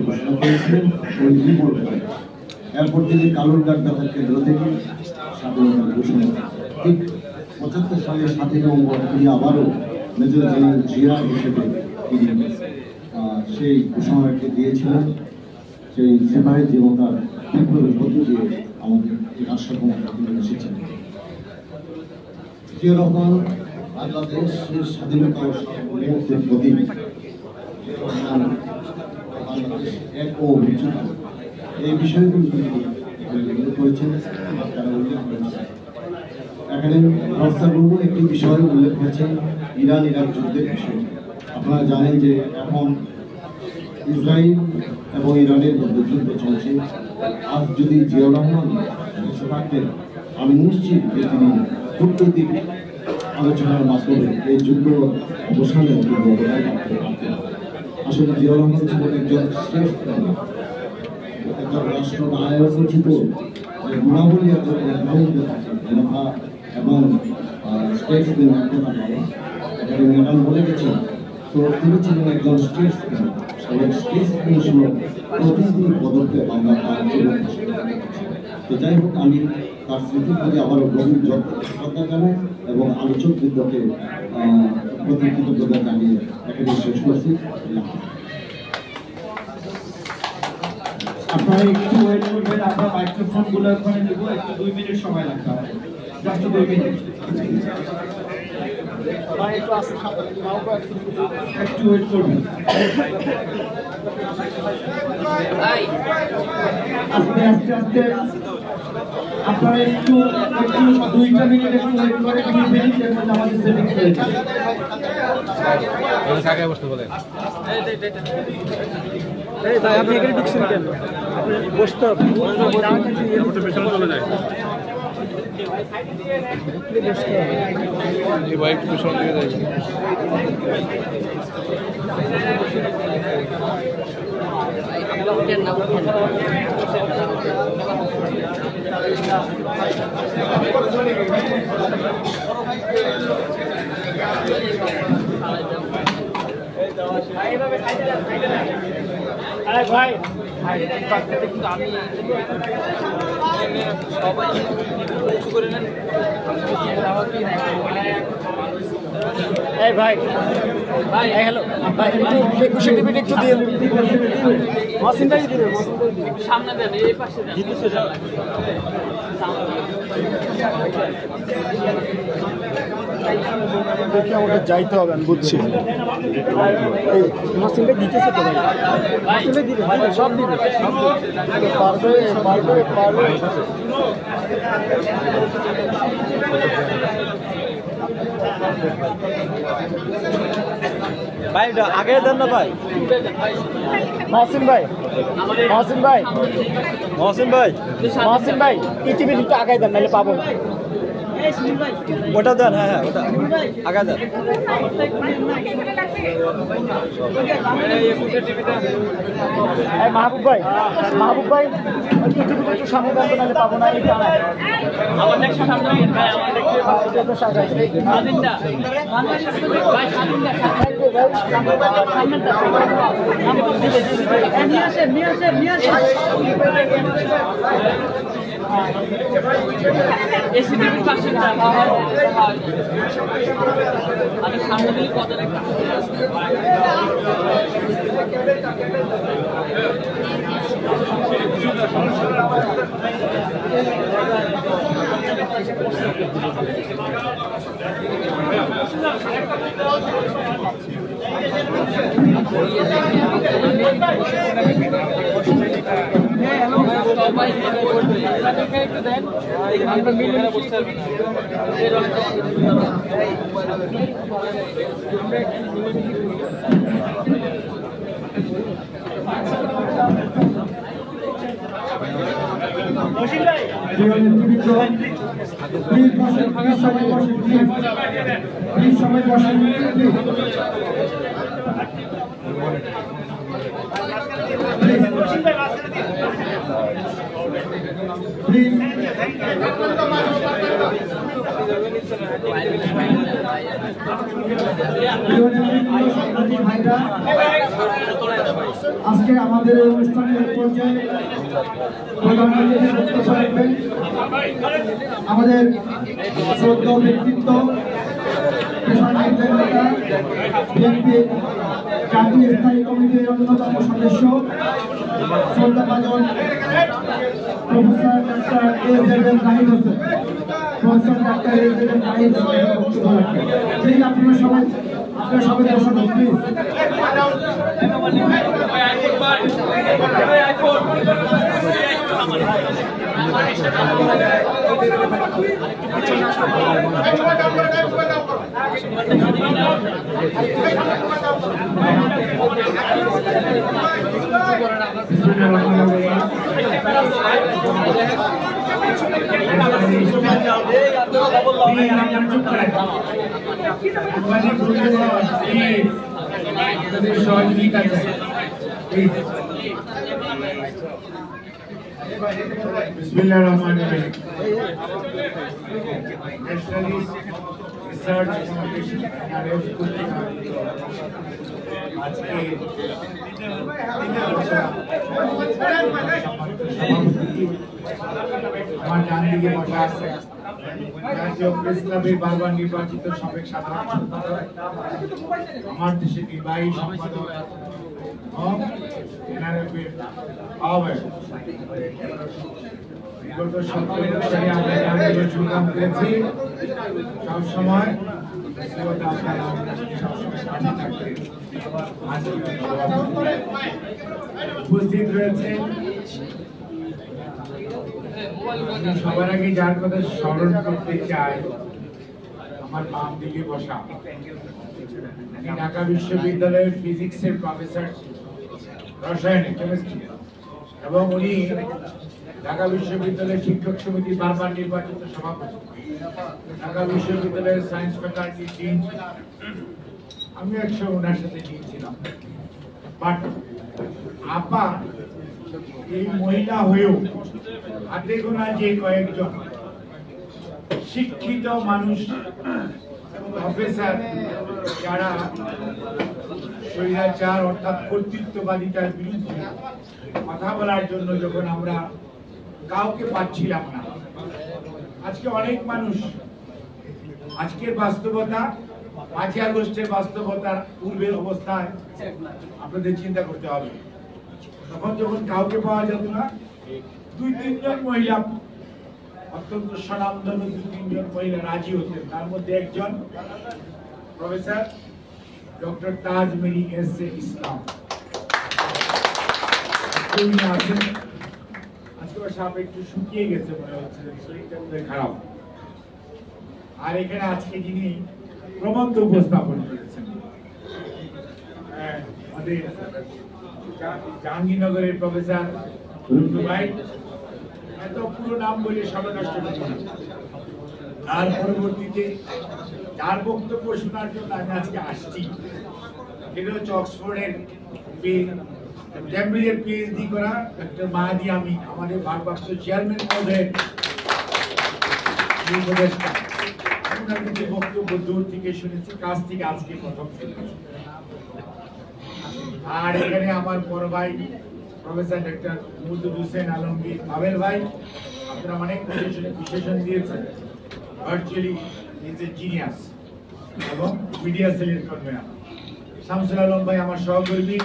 Speaker 5: ঘোষণা করেছিলেন ওই রিপোর্ট করে। এরপর তিনি কালুরঘাট কেন্দ্র থেকে স্বাধীনতার ঘোষণা। ঠিক ৭৫ সালের ৭ই নভেম্বর তিনি আবারও মেজর জেনারেল জিয়া হিসেবে তিনি সেই ঘোষণাটি দিয়েছিলেন। সেই সিপাহী জীবনতার বিপ্লবের মধ্য দিয়ে আমাদের এই রাষ্ট্র ক্ষমতা তিনি এসেছেন। জিয়া রহমান বাংলাদেশের স্বাধীনতা ও সার্বভৌমত্বের প্রতি বাংলাদেশ এক ও অভিযোগ এই বিষয়গুলি উল্লেখ করেছেন। এখানে প্রস্তাবগুলো একটি বিষয় উল্লেখ করেছেন ইরান ইরাক যুদ্ধের বিষয়। আপনারা জানেন যে এখন ইসরায়েল এবং ইরানের মধ্যে যুদ্ধ চলছে। আজ যদি জিয়াউর রহমান বেঁচে থাকতেন, আমি নিশ্চিত যে তিনি কূটনৈতিক আলোচনার মাধ্যমে এই যুদ্ধ অবসানে আসলে জিয়াউর রহমান ছিলেন একজন শ্রেষ্ঠ একজন রাষ্ট্রনায়ক উচিত যে গুণাবলী একজন এবং স্টেটসম্যান এখানে ম্যাডাম বলে গেছেন। তো তিনি ছিলেন একজন স্টেটসম্যান এবং স্টেটসম্যান ছিল প্রতিটি পদক্ষেপ আমরা তার জীবন। তো যাই হোক, আমি তার স্মৃতির প্রতি আবারও গভীর শ্রদ্ধা জানাই এবং আলোচকবৃন্দকে প্রতি কৃতজ্ঞতা জানিয়ে এখানে শেষ করছি।
Speaker 3: আপনারা একটু ওয়েট করবেন, আমরা মাইক্রোফোন গুলো ওখানে নেবো, একটু 2 মিনিট সময় লাগবে, জাস্ট 2 মিনিট। একটু ওয়েট করবেন, আস্তে আস্তে আস্তে আপনারা একটু 2টা মিনিট একটু ওয়েট করে 2 মিনিটের মধ্যে আমাদের সেটিং হয়ে যাবে।
Speaker 2: এই ভাই আপনি এখানে ঢুকছেন কেন? বসতে হবে। ভাই একটু সঙ্গে যাই
Speaker 6: আরে ভাই কিন্তু আমি সবাই উঁচু করে নেন এই ভাই ভাই হ্যালো ভাই একটু সার্টিফিকেট একটু দিন মহসিন ভাই দিবেন একটু সামনে দেন এই পাশে দেন জিতেছে যান
Speaker 2: দেখি আমাকে যাইতে হবে আমি বুঝছি এই মহসিন ভাই দিতেছে তো ভাই মহসিন ভাই দিবে সব দিবে পারবে পারবে পারবে ভাই আগে দেন না ভাই মহসিন ভাই মহসিন ভাই মহসিন ভাই মহসিন ভাই ইটিভি একটু আগে দেন নাহলে পাবো না ওটা দেন হ্যাঁ হ্যাঁ ওটা আগে দেন মাহবুব ভাই ইটিভিটা একটু সামনে দেন নাহলে পাবো না এটা
Speaker 6: আমাদের সামনে ভাই আমাদের স্বাধীনতা ভাই স্বাধীনতা এসিটিভির পাশে আমাদের সামনে দিলে কত রেখা সবাই একটু দেন আমরা মিলে বসতে পারবেন
Speaker 3: আজকে আমাদের অনুষ্ঠানের পর্যায়ে আমাদের শ্রদ্ধা ব্যক্তিত্ব বিএনপি জাতীয় স্থায়ী কমিটির অন্যতম সদস্য শ্রদ্ধাভাজন professor doctor A Z M. Zahid Hossain professor doctor A Z M. Zahid Hossain বক্তব্য রাখবেন। প্লিজ আপনারা সবাই বসুন প্লিজ।
Speaker 7: बिस्मिल्लाह रहमान रहीम नेशनलिस्ट रिसर्च फाउंडेशन আজকে আমার ডান দিকে বসা আছে জাতীয় প্রেস ক্লাবের বারবার নির্বাচিত সাবেক সাধারণ সম্পাদক আমার দেশের নির্বাহী সম্পাদক বিগত 17 বছরে আমরা আন্দোলন সংগ্রাম করেছি সবসময় উপস্থিত রয়েছে সবার আগে যার কথা স্মরণ করতে চাই আমার বাম দিকে বসা ঢাকা বিশ্ববিদ্যালয়ের ফিজিক্সের প্রফেসর রসায়নে কেমিস্ট্রি এবং উনি ঢাকা বিশ্ববিদ্যালয়ের শিক্ষক সমিতির বারবার নির্বাচিত সভাপতি, ঢাকা বিশ্ববিদ্যালয়ের সায়েন্স ফ্যাকাল্টির ডিন। আমি একসময় ওনার সাথে গিয়েছিলাম। বাট আপা এই মহিলা হয়েও হাতে গোনা যে কয়েকজন শিক্ষিত মানুষ প্রফেসর যারা স্বৈরাচার অর্থাৎ কর্তৃত্ববাদিতার বিরুদ্ধে কথা বলার জন্য যখন আমরা কাউকে পাচ্ছিলাম না, আজকে অনেক মানুষ আজকের বাস্তবতা 5ই আগস্টের বাস্তবতার পূর্বের অবস্থায় আপনাদের চিন্তা করতে হবে। তখন যখন কাউকে পাওয়া যেত না, 2-3 জন মহিলা, অত্যন্ত স্বনামধন্য 2-3 জন মহিলা রাজি হতেন। তার মধ্যে একজন প্রফেসর ডক্টর তাজমেরি এস.এ. ইসলাম। আজকে সাপ একটু শুকিয়ে গেছে মনে হচ্ছে, শরীরটা খারাপ। আর এখানে আজকে যিনি প্রবন্ধ উপস্থাপন করেছেন আমাদের জাহাঙ্গীরনগরের প্রফেসর রুন্টু ভাই, এত পুরো নাম বলে সময় নষ্ট করব না। তার পরবর্তীতে যার বক্তব্য শোনার জন্য আমি আজকে আসছি, সেটা হচ্ছে অক্সফোর্ডের ক্যামব্রিজের পিএইচডি করা ডক্টর মাহাদি আমিন, আমাদের ভারপ্রাপ্ত চেয়ারম্যান মহোদয়ের উপদেষ্টা। ওনার কাছে বক্তব্য দূর থেকে শুনেছি, কাছ থেকে আজকে প্রথম শুনেছি। আর এখানে আমার বড় ভাই professor doctor Muhammad Hossain Alamgir Abel ভাই, আপনারা অনেক বিশেষণ দিয়েছেন। ভার্চুয়ালি ইজ এ জিনিয়াস এবং মিডিয়া সেলের কর্মীরা। শামসুল আলম ভাই আমার সহকর্মী,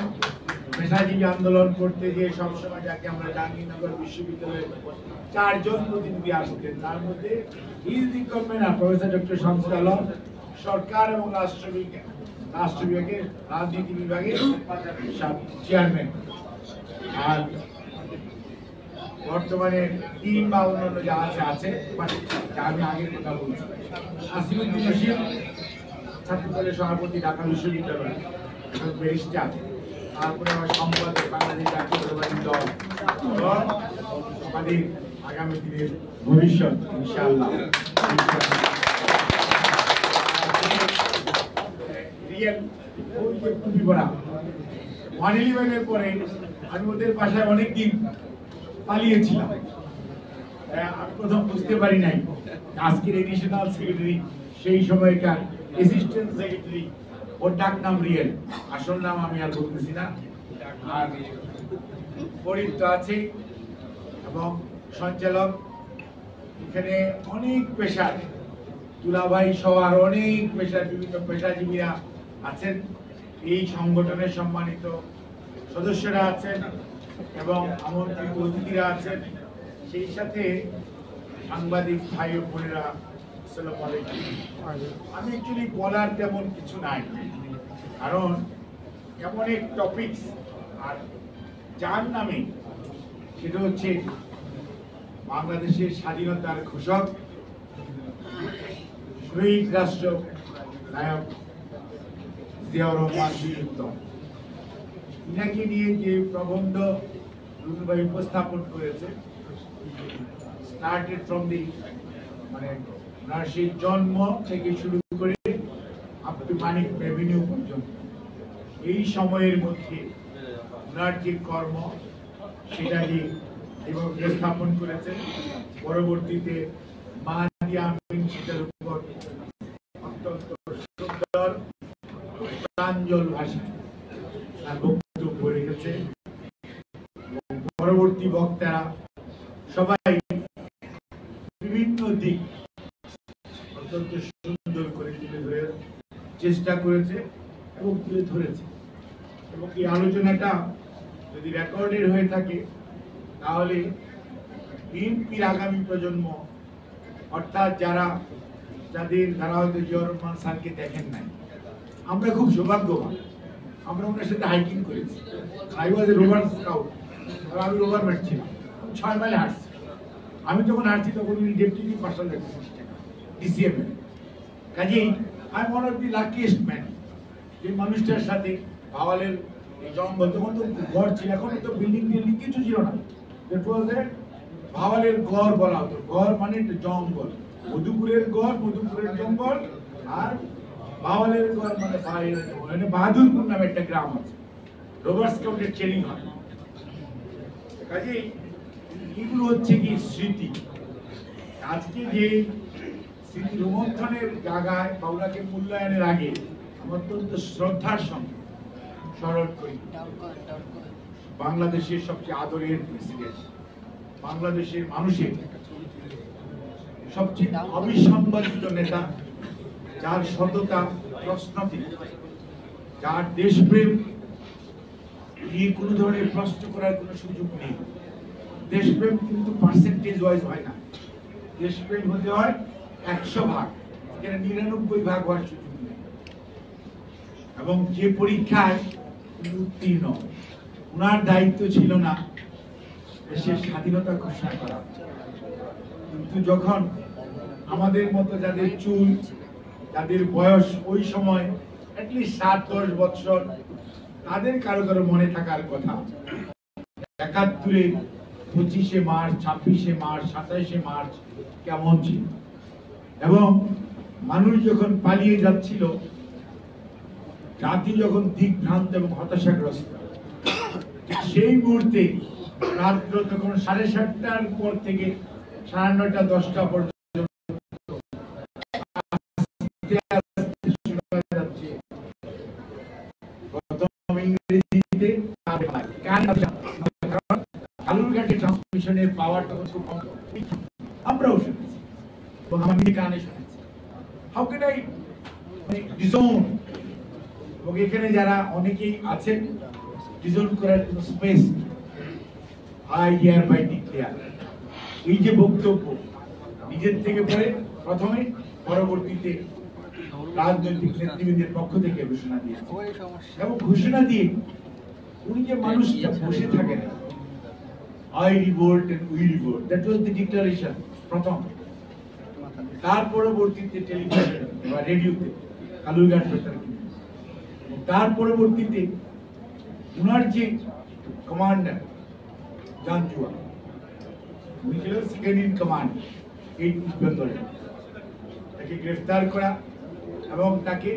Speaker 7: পেশাজীবী আন্দোলন করতে গিয়ে সবসময় যাকে আমরা জাহাঙ্গীরনগর বিশ্ববিদ্যালয়ের 4 জন প্রতিনিধি আসতেন, তার মধ্যে ইজি convener professor doctor Shamsul Alam, সরকার এবং রাষ্ট্র বিভাগের রাজনীতি বিভাগের চেয়ারম্যান। আর বর্তমানে টিম বা অন্যান্য যা আছে আমি আগের কথা বলছি। আসিফুদ্দিন রশিদ ছাত্রদলের সভাপতি, ঢাকা বিশ্ববিদ্যালয় ব্যারিস্টার। তারপরে আমার সম্পাদক বাংলাদেশ জাতীয়তাবাদী দল, আমাদের আগামী দিনের ভবিষ্যৎ ইনশাআল্লাহ। রিয়েল পড়া 111-এর পরে আমি ওদের বাসায় অনেকদিন পালিয়েছিলাম। আমি প্রথম বুঝতে পারি নাই আজকের এডিশনাল সেক্রেটারি, সেই সময়কার অ্যাসিস্ট্যান্ট সেক্রেটারি, ওর ডাক নাম রিয়েল, আসল নাম আমি আর বলতেছি না। আর ফরিদ তো আছে এবং সঞ্চালক, এখানে অনেক পেশার তুলাভাই সহ আর অনেক পেশার বিভিন্ন পেশাজীবীরা আছেন, এই সংগঠনের সম্মানিত সদস্যরা আছেন এবং আমন্ত্রিত অতিথিরা আছেন, সেই সাথে সাংবাদিক ভাই ও বোনেরা। আসসালামু আলাইকুম। আমি অ্যাকচুয়ালি বলার তেমন কিছু নাই, কারণ এমন এক টপিকস আর যার নামে, সেটা হচ্ছে বাংলাদেশের স্বাধীনতার ঘোষক শহীদ রাষ্ট্র নায়ক জিয়াউর রহমান বীর উত্তম। ইনাকে নিয়ে যে প্রবন্ধ রুনুভাই উপস্থাপন করেছে, স্টার্টেড ফ্রম দি মানে সেই জন্ম থেকে শুরু করে আপ টু মানিক রেভিনিউ পর্যন্ত, এই সময়ের মধ্যে ওনার যে কর্ম সেটা নিয়ে এবং স্থাপন করেছেন। পরবর্তীতে মাহাদি আমিন সেটার উপর অত্যন্ত সুন্দর প্রাঞ্জল ভাষায় তার বক্তব্য রেখেছে। পরবর্তী বক্তারা সবাই বিভিন্ন দিক অত্যন্ত সুন্দর করে তুলে ধরে চেষ্টা করেছে এবং তুলে ধরেছে। এবং এই আলোচনাটা যদি রেকর্ডেড হয়ে থাকে, তাহলে বিএনপির আগামী প্রজন্ম, অর্থাৎ যাদের তারা হয়তো জিয়াউর রহমান স্যারকে দেখেন নাই, আমরা খুব সৌভাগ্যবান। আমরা ওনার সাথে হাইকিং করেছি। I was A rover scout, আমি রোভার ম্যাট ছিলাম, 6 মাইল হাঁটছি। আমি যখন হাঁটছি তখন উনি ডেপুটি মার্শাল ডিসিএম। কাজেই I am one of the luckiest man, যে মানুষটার সাথে ভাওয়ালের জঙ্গল, তখন তো ঘর ছিল, এখন তো বিল্ডিং টিল্ডিং কিছু ছিল না। ভাওয়ালের গড় বলা হতো। গড় মানে জঙ্গল, মধুপুরের গড়, মধুপুরের জঙ্গল, আর ভাওয়ালের গড় মানে বাইরের জঙ্গল। মানে বাহাদুরপুর নামে একটা গ্রাম আছে, রোভার স্কাউটের ট্রেনিং হয়। কাজেই এগুলো হচ্ছে কি স্মৃতি। আজকে যে স্মৃতি রোমন্থনের জায়গায় বা ওনাকে মূল্যায়নের আগে আমার অত্যন্ত শ্রদ্ধার সঙ্গে স্মরণ করি বাংলাদেশের সবচেয়ে আদরের প্রেসিডেন্ট, বাংলাদেশের মানুষের সবচেয়ে অবিসম্বাদিত নেতা, যার সততা প্রশ্নাতীত, যার দেশপ্রেম নিয়ে কোনো ধরনের প্রশ্ন করার কোনো সুযোগ নেই। দেশপ্রেম কিন্তু পার্সেন্টেজ ওয়াইজ হয় না, দেশপ্রেম হতে হয় 100 ভাগ, এখানে 99 ভাগ হওয়ার সুযোগ নেই। এবং যে পরীক্ষায় উত্তীর্ণ, ওনার দায়িত্ব ছিল না দেশের স্বাধীনতা ঘোষণা করা, কিন্তু যখন আমাদের মতো যাদের চুল, যাদের বয়স ওই সময় অ্যাটলিস্ট 7-10 বছর, তাদের কারো কারো মনে থাকার কথা 71-এ 25শে মার্চ, 26শে মার্চ, 27শে মার্চ কেমন ছিল, এবং মানুষ যখন পালিয়ে যাচ্ছিল, জাতি যখন দিকভ্রান্ত এবং হতাশাগ্রস্ত, সেই মুহূর্তে রাত্র তখন 7:30টার পর থেকে 9:30, 10টা পর্যন্ত ইংরেজিতে কালুরঘাটে ট্রান্সমিশনের পাওয়ার তখন খুব কম, আমরাও শুনেছি এবং আমার নিজে কানে শুনেছি। হাউ ক্যান আই ডিজোন, এবং এখানে যারা অনেকেই আছেন, ডিজোন করার কোনো space, I hereby declare, এই যে বক্তব্য নিজের থেকে পড়ে প্রথমে, পরবর্তীতে রাজনৈতিক নেতৃবৃন্দের পক্ষ থেকে ঘোষণা দিয়েছে, এবং ঘোষণা দিয়ে উনি যে মানুষটা বসে থাকেন, I revolt and we revolt, that was the declaration প্রথম। তার পরবর্তীতে টেলিভিশনে বা রেডিওতে কালুরঘাট বেতার, তার পরবর্তীতে উনার যে কমান্ডার জানজুয়া, উনি ছিলেন সেকেন্ড ইন কমান্ড এই বেঙ্গলে, তাকে গ্রেফতার করা এবং তাকে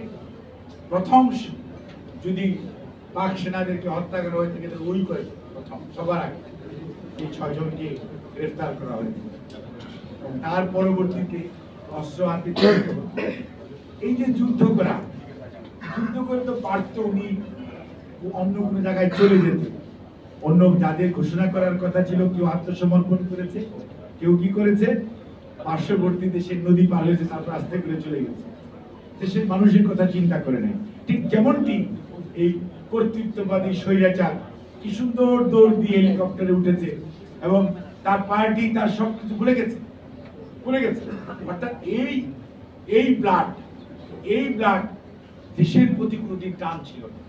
Speaker 7: প্রথম যদি পাক সেনাদেরকে হত্যা করা হয়ে থাকে ওই করে প্রথম সবার আগে এই 6 জনকে গ্রেফতার করা হয়েছে, এবং তার পরবর্তীতে অস্ত্র হাতে এই যে যুদ্ধ করে তো পারত উনি অন্য কোনো জায়গায় চলে যেতে, অন্য যাদের ঘোষণা করার কথা ছিল কেউ আত্মসমর্পণ করেছে, কেউ কি করেছে পার্শ্ববর্তী দেশের নদী পার হয়েছে, তারপর আস্তে করে চলে গেছে, দেশের মানুষের কথা চিন্তা করে নেয়। ঠিক যেমনটি এই কর্তৃত্ববাদী স্বৈরাচার কি সুন্দর দৌড় দিয়ে হেলিকপ্টারে উঠেছে এবং তার পার্টি তার সবকিছু ভুলে গেছে। অর্থাৎ এই ব্লাড দেশের প্রতি কোনদিন টান ছিল না,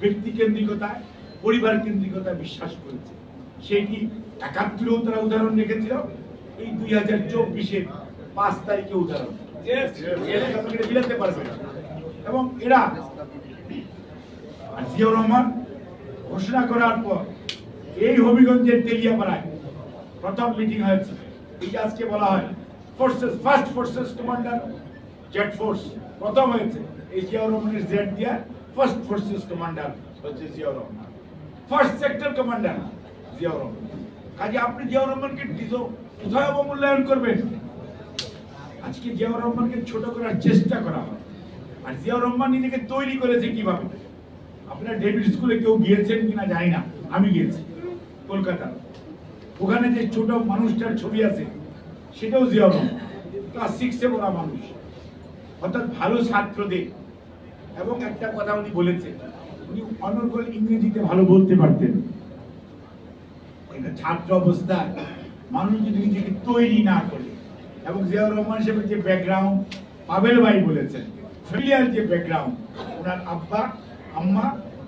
Speaker 7: ব্যক্তি কেন্দ্রিকতায়, পরিবার কেন্দ্রিকতায় বিশ্বাস করেছে। সেটি 71-এও তারা উদাহরণ রেখেছিল, এই 2024-এর 5 তারিখে উদাহরণ বিলাতে পারবে না। এবং এরা জিয়াউর রহমান ঘোষণা করার পর এই হবিগঞ্জের তেলিয়াপাড়ায় প্রথম মিটিং হয়েছে, এই আজকে বলা হয় forces, first forces commander jet force প্রথম হয়েছে এই জিয়াউর রহমানের জেট দিয়া, ফার্স্ট ফোর্সেস কমান্ডার হচ্ছে Ziaur Rahman, first sector commander Ziaur Rahman. কাজে আপনি জিয়াউর রহমানকে কোথায় অবমূল্যায়ন করবেন? আজকে জিয়াউর রহমানকে ছোট করার চেষ্টা করা হয়। আর জিয়াউর রহমান নিজেকে তৈরি করেছে কিভাবে? আপনার ডেভিড স্কুলে কেউ গিয়েছেন কিনা জানি না, আমি গিয়েছি কলকাতা, ওখানে যে ছোট মানুষটার ছবি আছে সেটাও জিয়াউর রহমান, ক্লাস 6-এ পড়া মানুষ, অর্থাৎ ভালো ছাত্রদের। এবং একটা কথা উনি বলেছেন, উনি অনর্গল ইংরেজিতে ভালো বলতে পারতেন। ছাত্র অবস্থায় মানুষ যদি নিজেকে তৈরি না করে, এবং জিয়াউর রহমান সাহেবের যে ব্যাকগ্রাউন্ড পাবেল ভাই বলেছেন, ফ্যামিলিয়ার যে ব্যাকগ্রাউন্ড, ওনার আব্বা আম্মা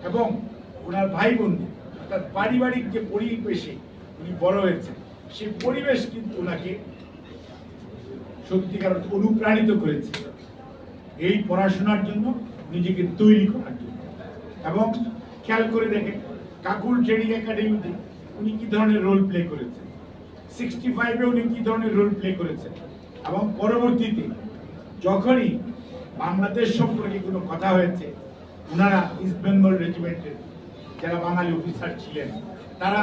Speaker 7: এবং ওনার ভাই বোন, অর্থাৎ পারিবারিক যে পরিবেশে উনি বড় হয়েছে, সেই পরিবেশ কিন্তু ওনাকে সত্যিকার অনুপ্রাণিত করেছে এই পড়াশোনার জন্য, নিজেকে তৈরি করার জন্য। এবং খেয়াল করে দেখেন কাকুল ট্রেনিং একাডেমিতে উনি কি ধরনের রোল প্লে করেছেন, 65-এ উনি কি ধরনের রোল প্লে করেছেন, এবং পরবর্তীতে যখনই বাংলাদেশ সম্পর্কে কোনো কথা হয়েছে ওনারা ইস্ট বেঙ্গল রেজিমেন্টের যারা বাঙালি অফিসার ছিলেন তারা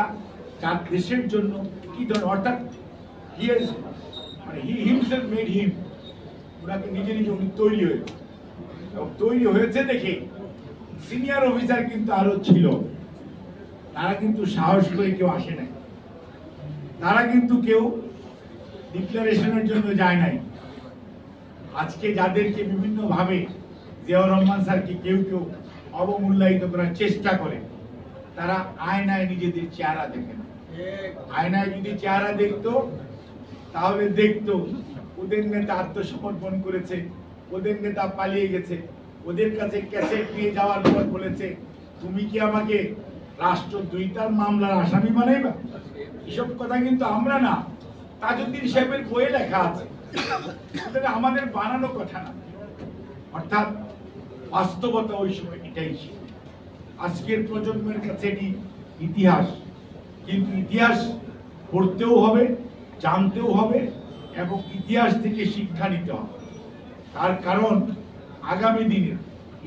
Speaker 7: যার দেশের জন্য কি ধরনের, অর্থাৎ হি হিমসেলফ মেড হিম, ওনাকে নিজে নিজে উনি তৈরি হয়েছে, এবং তৈরি হয়েছে দেখে সিনিয়র অফিসার কিন্তু আরো ছিল, তারা কিন্তু সাহস করে কেউ আসে নাই, তারা কিন্তু কেউ ডিক্লারেশনের জন্য যায় নাই। আজকে যাদেরকে বিভিন্ন ভাবে জিয়াউর রহমান স্যারকে কেউ কেউ অবমূল্যায়িত করার চেষ্টা করে, তারা আয়নায় নিজেদের চেহারা দেখে না। আয়নায় যদি চেহারা দেখতো তাহলে দেখতো ওদের নেতা আত্মসমর্পণ করেছে, ওদের নেতা পালিয়ে গেছে, ওদের কাছে ক্যাসেট নিয়ে যাওয়ার পর বলেছে তুমি কি আমাকে রাষ্ট্রদ্রোহিতার মামলার আসামি বানাইবা। এসব কথা কিন্তু আমরা না, তাজউদ্দিন সাহেবের বইয়ে লেখা আছে, আমাদের বানানো কথা না। অর্থাৎ বাস্তবতা ওই সময় এটাই ছিল। আজকের প্রজন্মের কাছে এটি ইতিহাস, কিন্তু ইতিহাস পড়তেও হবে, জানতেও হবে, এবং ইতিহাস থেকে শিক্ষা নিতে হবে। তার কারণ আগামী দিনে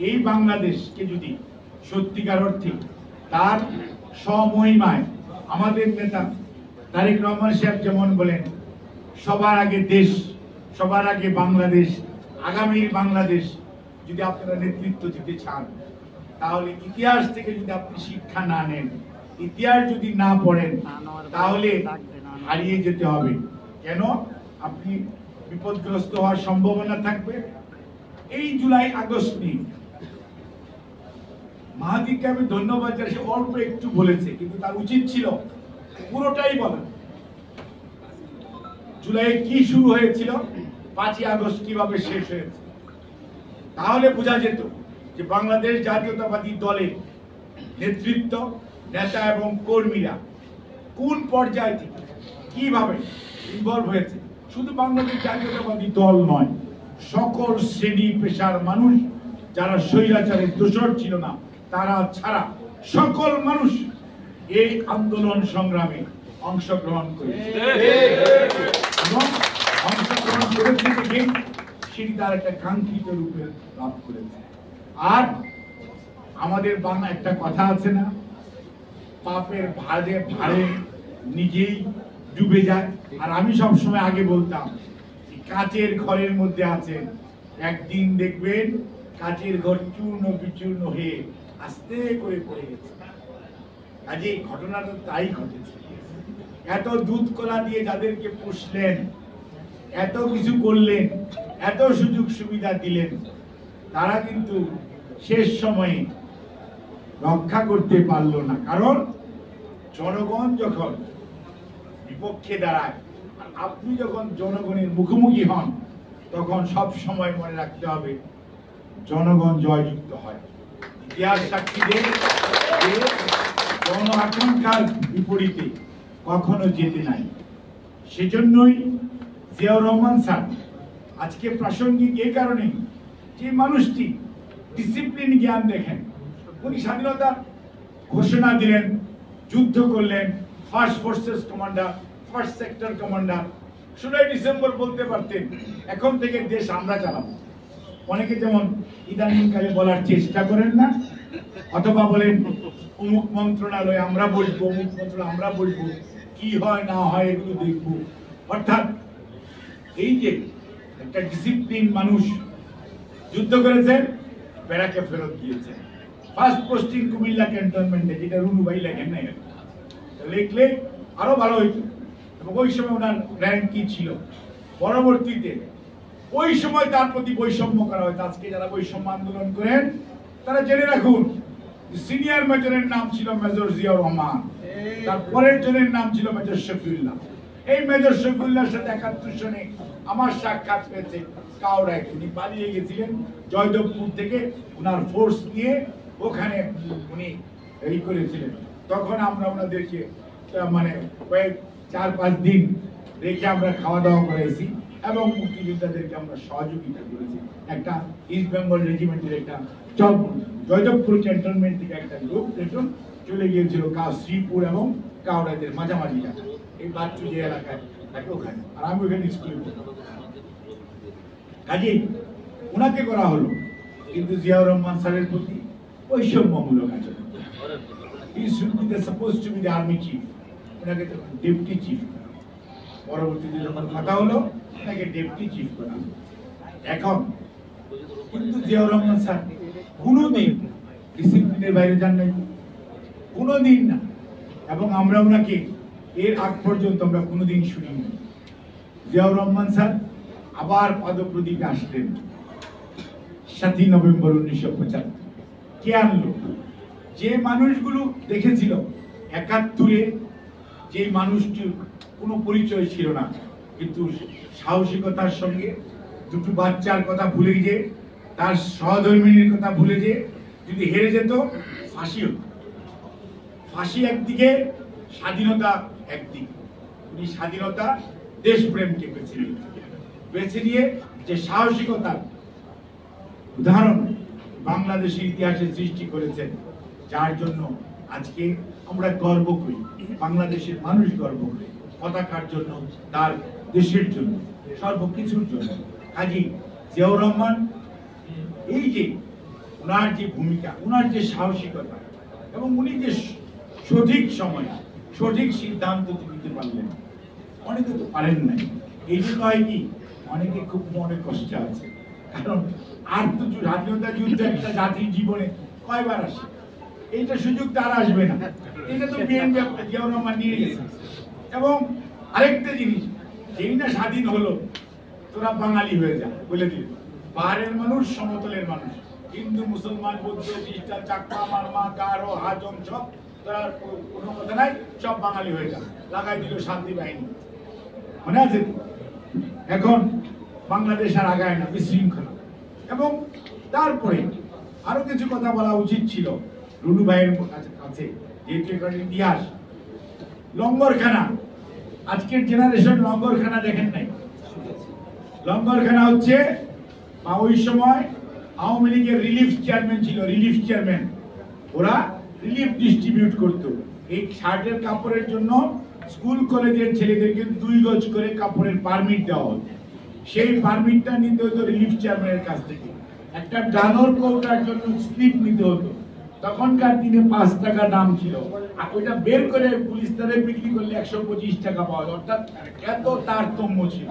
Speaker 7: এই বাংলাদেশকে যদি সত্যিকার অর্থে তার স্বমহিমায় আমাদের নেতা তারেক রহমান সাহেব যেমন বলেন সবার আগে দেশ, সবার আগে বাংলাদেশ, আগামীর বাংলাদেশ যদি আপনারা নেতৃত্ব দিতে চান, তাহলে ইতিহাস থেকে যদি আপনি শিক্ষা না নেন, ইতিহাস যদি না পড়েন, তাহলে হারিয়ে যেতে হবে। কেন? আপনি বিপদগ্রস্ত হওয়ার সম্ভাবনা থাকবে। এই জুলাই আগস্ট নিয়ে মাহাদিকে আমি ধন্যবাদ জানাই, সে অল্প একটু বলেছে, কিন্তু তার উচিত ছিল পুরোটাই বলা। জুলাই কি শুরু হয়েছিল, 5ই আগস্ট কিভাবে শেষ হয়েছে, তাহলে বোঝা যেত যে বাংলাদেশ জাতীয়তাবাদী দলের নেতৃত্ব, নেতা এবং কর্মীরা কোন পর্যায় থেকে কিভাবে ইনভলভ হয়েছে। শুধু বাংলাদেশ জাতীয়তাবাদী দল নয়, সকল শ্রেণী পেশার মানুষ যারা স্বৈরাচারের দোসর ছিল না, তারা ছাড়া সকল মানুষ এই আন্দোলন সংগ্রামে অংশগ্রহণ করেছে, এবং অংশগ্রহণ করেছে দেখে সেটি তার একটা কাঙ্ক্ষিত রূপে লাভ করেছে। আর আমাদের বাংলা একটা কথা আছে না, পাপের ভারে ভারে নিজেই ডুবে যায়। আর আমি সবসময় আগে বলতাম কাচের ঘরের মধ্যে আছেন, একদিন দেখবেন কাচের ঘর চূর্ণ বিচূর্ণ হয়ে আস্তে করে পড়ে গেছে। কাজে ঘটনাটা তাই ঘটেছে। এত দুধ কলা দিয়ে যাদেরকে পুষলেন, এত কিছু করলেন, এত সুযোগ সুবিধা দিলেন, তারা কিন্তু শেষ সময়ে রক্ষা করতে পারলো না। কারণ জনগণ যখন বিপক্ষে দাঁড়ায়, আপনি যখন জনগণের মুখোমুখি হন, তখন সব সময় মনে রাখতে হবে জনগণ জয়যুক্ত হয়। ইতিহাস সাক্ষী দেয় যে জন আকাঙ্ক্ষার বিপরীতে কখনো যেতে নাই। সেজন্যই জিয়াউর রহমান স্যার আজকে প্রাসঙ্গিক এই কারণে যে মানুষটি ডিসিপ্লিন জ্ঞান দেখেন, উনি স্বাধীনতার ঘোষণা দিলেন, যুদ্ধ করলেন, first forces commander, first sector commander. 16 December বলতে পারতেন এখন থেকে দেশ আমরা চালাবো। অনেকে যেমন ইদানিংকালে বলার চেষ্টা করেন না, অথবা বলেন অমুক মন্ত্রণালয়ে আমরা বসবো, অমুক মন্ত্রণালয় আমরা বসবো, কি হয় না হয় এগুলো দেখবো। অর্থাৎ এই যে একটা ডিসিপ্লিন মানুষ যুদ্ধ করেছেন, ব্যারাকে ফেরত দিয়েছেন। ফার্স্ট পোস্টিং কুমিল্লা ক্যান্টনমেন্টে, যেটা রুনু ভাই লেখেন নাই, লিখলে আরো ভালো হইতো। এবং ওই সময় ওনার র্যাঙ্ক কি ছিল, পরবর্তীতে ওই সময় তার প্রতি বৈষম্য করা হয়েছে। আজকে যারা বৈষম্য আন্দোলন করেন তারা জেনে রাখুন, সিনিয়র মেজরের নাম ছিল মেজর জিয়াউর রহমান, তার পরের জনের নাম ছিল মেজর শফিউল্লাহ। এই মেজর শফিউল্লাহর সাথে 71 সনে আমার সাক্ষাৎ হয়েছে কাউরায়। উনি পালিয়ে গেছিলেন জয়দেবপুর থেকে, ওনার ফোর্স নিয়ে ওখানে উনি এই করেছিলেন। তখন আমরা ওনাদেরকে মানে কয়েক 4-5 দিন রেখে আমরা খাওয়া দাওয়া করাইছি, এবং মুক্তিযোদ্ধাদেরকে আমরা সহযোগিতা করেছি। একটা ইস্ট বেঙ্গল রেজিমেন্টের একটা জয়দেবপুর ক্যান্টনমেন্ট থেকে একটা গ্রুপ প্লেটন চলে গিয়েছিল শ্রীপুর এবং কাউরাইদের মাঝামাঝি জায়গা, এই বাচ্চু যে এলাকায় থাকে ওখানে, আর আমি ওখানে স্কুলে পড়তাম। কাজেই ওনাকে করা হলো, কিন্তু জিয়াউর রহমান স্যারের প্রতি বৈষম্যমূলক আচরণ। He should be supposed to be the army chief, ওনাকে ডেপুটি চিফ। পরবর্তীতে যখন কথা হলো ওনাকে ডেপুটি চিফ করা হলো। এখন কিন্তু জিয়াউর রহমান স্যার কোনোদিন ডিসিপ্লিনের বাইরে যান নাই, কোনোদিন না, এবং আমরা ওনাকে এর আগ পর্যন্ত আমরা কোনোদিন শুনিনি। জিয়াউর রহমান স্যার আবার পদপ্রদীপে আসলেন 7ই নভেম্বর 1975। কে আনলো? যে মানুষগুলো দেখেছিল 71-এ, যে মানুষটির কোনো পরিচয় ছিল না, কিন্তু সাহসিকতার সঙ্গে দুটো বাচ্চার কথা ভুলে যে, তার সহধর্মিনীর কথা ভুলে যে, যদি হেরে যেত ফাঁসি হতো। ফাঁসি একদিকে, স্বাধীনতা একদিকে। উনি স্বাধীনতা, দেশপ্রেমকে বেছে নিয়ে যে সাহসিকতার উদাহরণ বাংলাদেশের ইতিহাসে সৃষ্টি করেছেন, যার জন্য আজকে আমরা গর্ব করি, বাংলাদেশের মানুষ গর্ব করে, পতাকার জন্য, তার দেশের জন্য, সর্বকিছুর জন্য। কাজী জিয়াউর রহমান এই যে ওনার যে ভূমিকা, ওনার যে সাহসিকতা, এবং উনি যে সঠিক সময়ে সঠিক সিদ্ধান্ত নিতে পারলেন, অনেকে তো পারেন নাই। এই জন্য হয় কি, অনেকে খুব মনে কষ্ট আছে, কারণ আর তো স্বাধীনতা যুদ্ধ একটা জাতির জীবনে কয়বার আসে, এইটা সুযোগ তার আসবে না। এটা তো বিএনপি জিয়াউর রহমান নিয়ে গেছে। এবং আরেকটা জিনিস, যেই না স্বাধীন হলো, তোরা বাঙালি হয়ে যা বলে দিল। পাহাড়ের মানুষ, সমতলের মানুষ, হিন্দু, মুসলমান, বৌদ্ধ, খ্রিস্টান, চাকমা, মারমা, গারো, হাজং, সব তোরা কোনো কথা নাই, সব বাঙালি হয়ে যা, লাগাই দিল শান্তি বাহিনী। মনে আছে? এখন বাংলাদেশ আর আগায় না, বিশৃঙ্খলা। এবং তারপরে আরো কিছু কথা বলা উচিত ছিল রুনু ভাইয়ের কাছে, যেহেতু এখানে ইতিহাস। লঙ্গরখানা, আজকের জেনারেশন লঙ্গরখানা দেখেন নাই। লঙ্গরখানা হচ্ছে ওই সময় আওয়ামী লীগের রিলিফ চেয়ারম্যান ছিল, রিলিফ চেয়ারম্যান, ওরা রিলিফ ডিস্ট্রিবিউট করত। এই শার্টের কাপড়ের জন্য স্কুল কলেজের ছেলেদেরকে 2 গজ করে কাপড়ের পারমিট দেওয়া হতো। সেই পারমিটটা নিতে হতো রিলিফ চেয়ারম্যানের কাছ থেকে। একটা ডানোর কৌটার জন্য স্লিপ নিতে হতো, তখনকার দিনে 5 টাকা দাম ছিল, আর ওইটা বের করে পুলিশ তারে বিক্রি করলে 125 টাকা পাওয়া যায়, অর্থাৎ এত তারতম্য ছিল।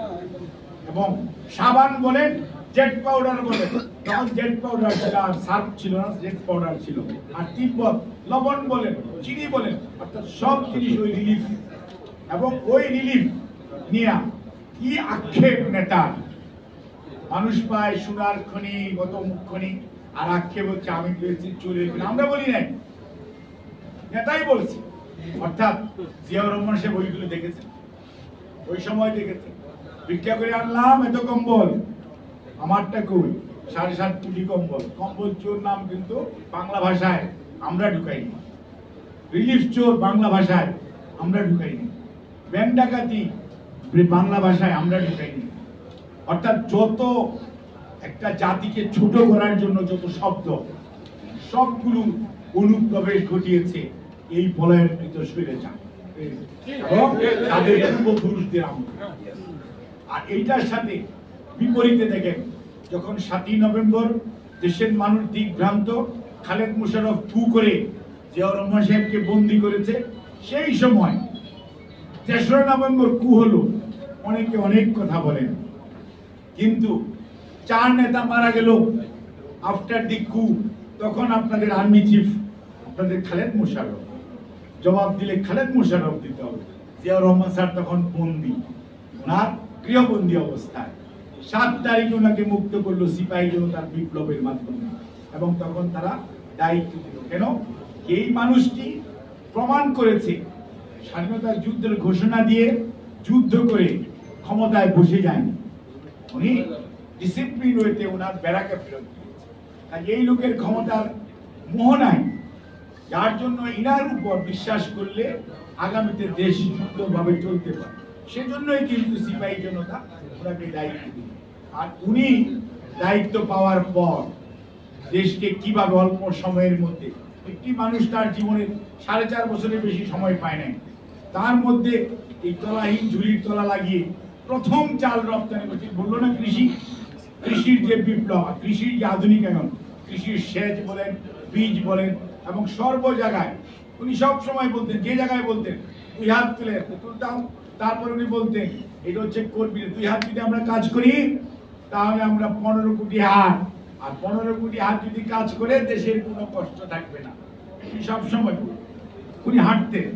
Speaker 7: এবং সাবান বলেন, জেট পাউডার বলেন, তখন জেট পাউডার ছিল, আর সার্ফ ছিল না, জেট পাউডার ছিল। আর তিব্বত লবণ বলেন, চিনি বলেন, অর্থাৎ সব জিনিস ওই রিলিফ। এবং ওই রিলিফ নিয়ে কি আক্ষেপ নেতার, মানুষ পায় সোনার খনি, গত মুখখনি, আর আক্ষেপ হচ্ছে আমি পেয়েছি চুলের খনি। আমরা বলি নাই, নেতাই বলছি। অর্থাৎ জিয়াউর রহমান সে বইগুলো দেখেছে, ওই সময় দেখেছে। ভিক্ষা করে আনলাম এত কম্বল, আমারটা কই 7.5 কোটি কম্বল। কম্বল চোর নাম কিন্তু বাংলা ভাষায় আমরা ঢুকাইনি, রিলিফ চোর বাংলা ভাষায় আমরা ঢুকাইনি, ব্যাংক ডাকাতি বাংলা ভাষায় আমরা ঢুকাইনি। অর্থাৎ যত একটা জাতিকে ছোট করার জন্য যত শব্দ, সবগুলো অনুপ্রবেশ ঘটিয়েছে এই পলায়নকৃত স্বৈরাচার এবং তাদের পূর্বপুরুষদের আমল। আর এইটার সাথে বিপরীতে দেখেন, যখন 7ই নভেম্বর দেশের মানুষ দিকভ্রান্ত, খালেদ মোশাররফ কু করে জিয়াউর রহমান সাহেবকে বন্দি করেছে, সেই সময় 3রা নভেম্বর কু হলো, অনেকে অনেক কথা বলেন, কিন্তু 4 নেতা মারা গেল আফটার দি কু। তখন আপনাদের আর্মি চিফ, আপনাদের খালেদ মোশাররফ, জবাব দিলে খালেদ মোশাররফ দিতে হবে। জিয়াউর রহমান স্যার তখন বন্দি, ওনার গৃহবন্দী অবস্থায়। 7 তারিখে ওনাকে মুক্ত করলো সিপাহী জনতার বিপ্লবের মাধ্যমে। এবং তখন তারা দায়িত্ব দিল, কেন এই মানুষটি প্রমাণ করেছে স্বাধীনতার যুদ্ধের ঘোষণা দিয়ে যুদ্ধ করে ক্ষমতায় বসে যায়নি, উনি ডিসিপ্লিন হইতে ওনার ব্যারাকে ফেরত দিয়েছে। এই লোকের ক্ষমতার মোহ নাই, যার জন্য ইনার উপর বিশ্বাস করলে আগামীতে দেশ সুন্দরভাবে চলতে পারে। সেজন্যই কিন্তু সিপাহী জনতা ওনাকে দায়িত্ব দিল। আর উনি দায়িত্ব পাওয়ার পর দেশকে কিভাবে অল্প সময়ের মধ্যে, একটি মানুষ তার জীবনে 4.5 বছরের বেশি সময় পায় নাই, তার মধ্যে এই তলাহীন ঝুলির তলা লাগিয়ে প্রথম চাল রপ্তানি করছে। বললো না কৃষির যে বিপ্লব, কৃষির যে আধুনিকায়ন, কৃষির সেচ বলেন, বীজ বলেন, এবং সর্ব জায়গায় উনি সব সময় বলতেন, যে জায়গায় বলতেন 2 হাত তুলে তুলতাম, তারপর উনি বলতেন এটা হচ্ছে কর্মী, 2 হাত যদি আমরা কাজ করি তাহলে আমরা 15 কোটি হাত, আর 15 কোটি হাত যদি কাজ করে দেশের কোনো কষ্ট থাকবে না। উনি সবসময় উনি হাঁটতেন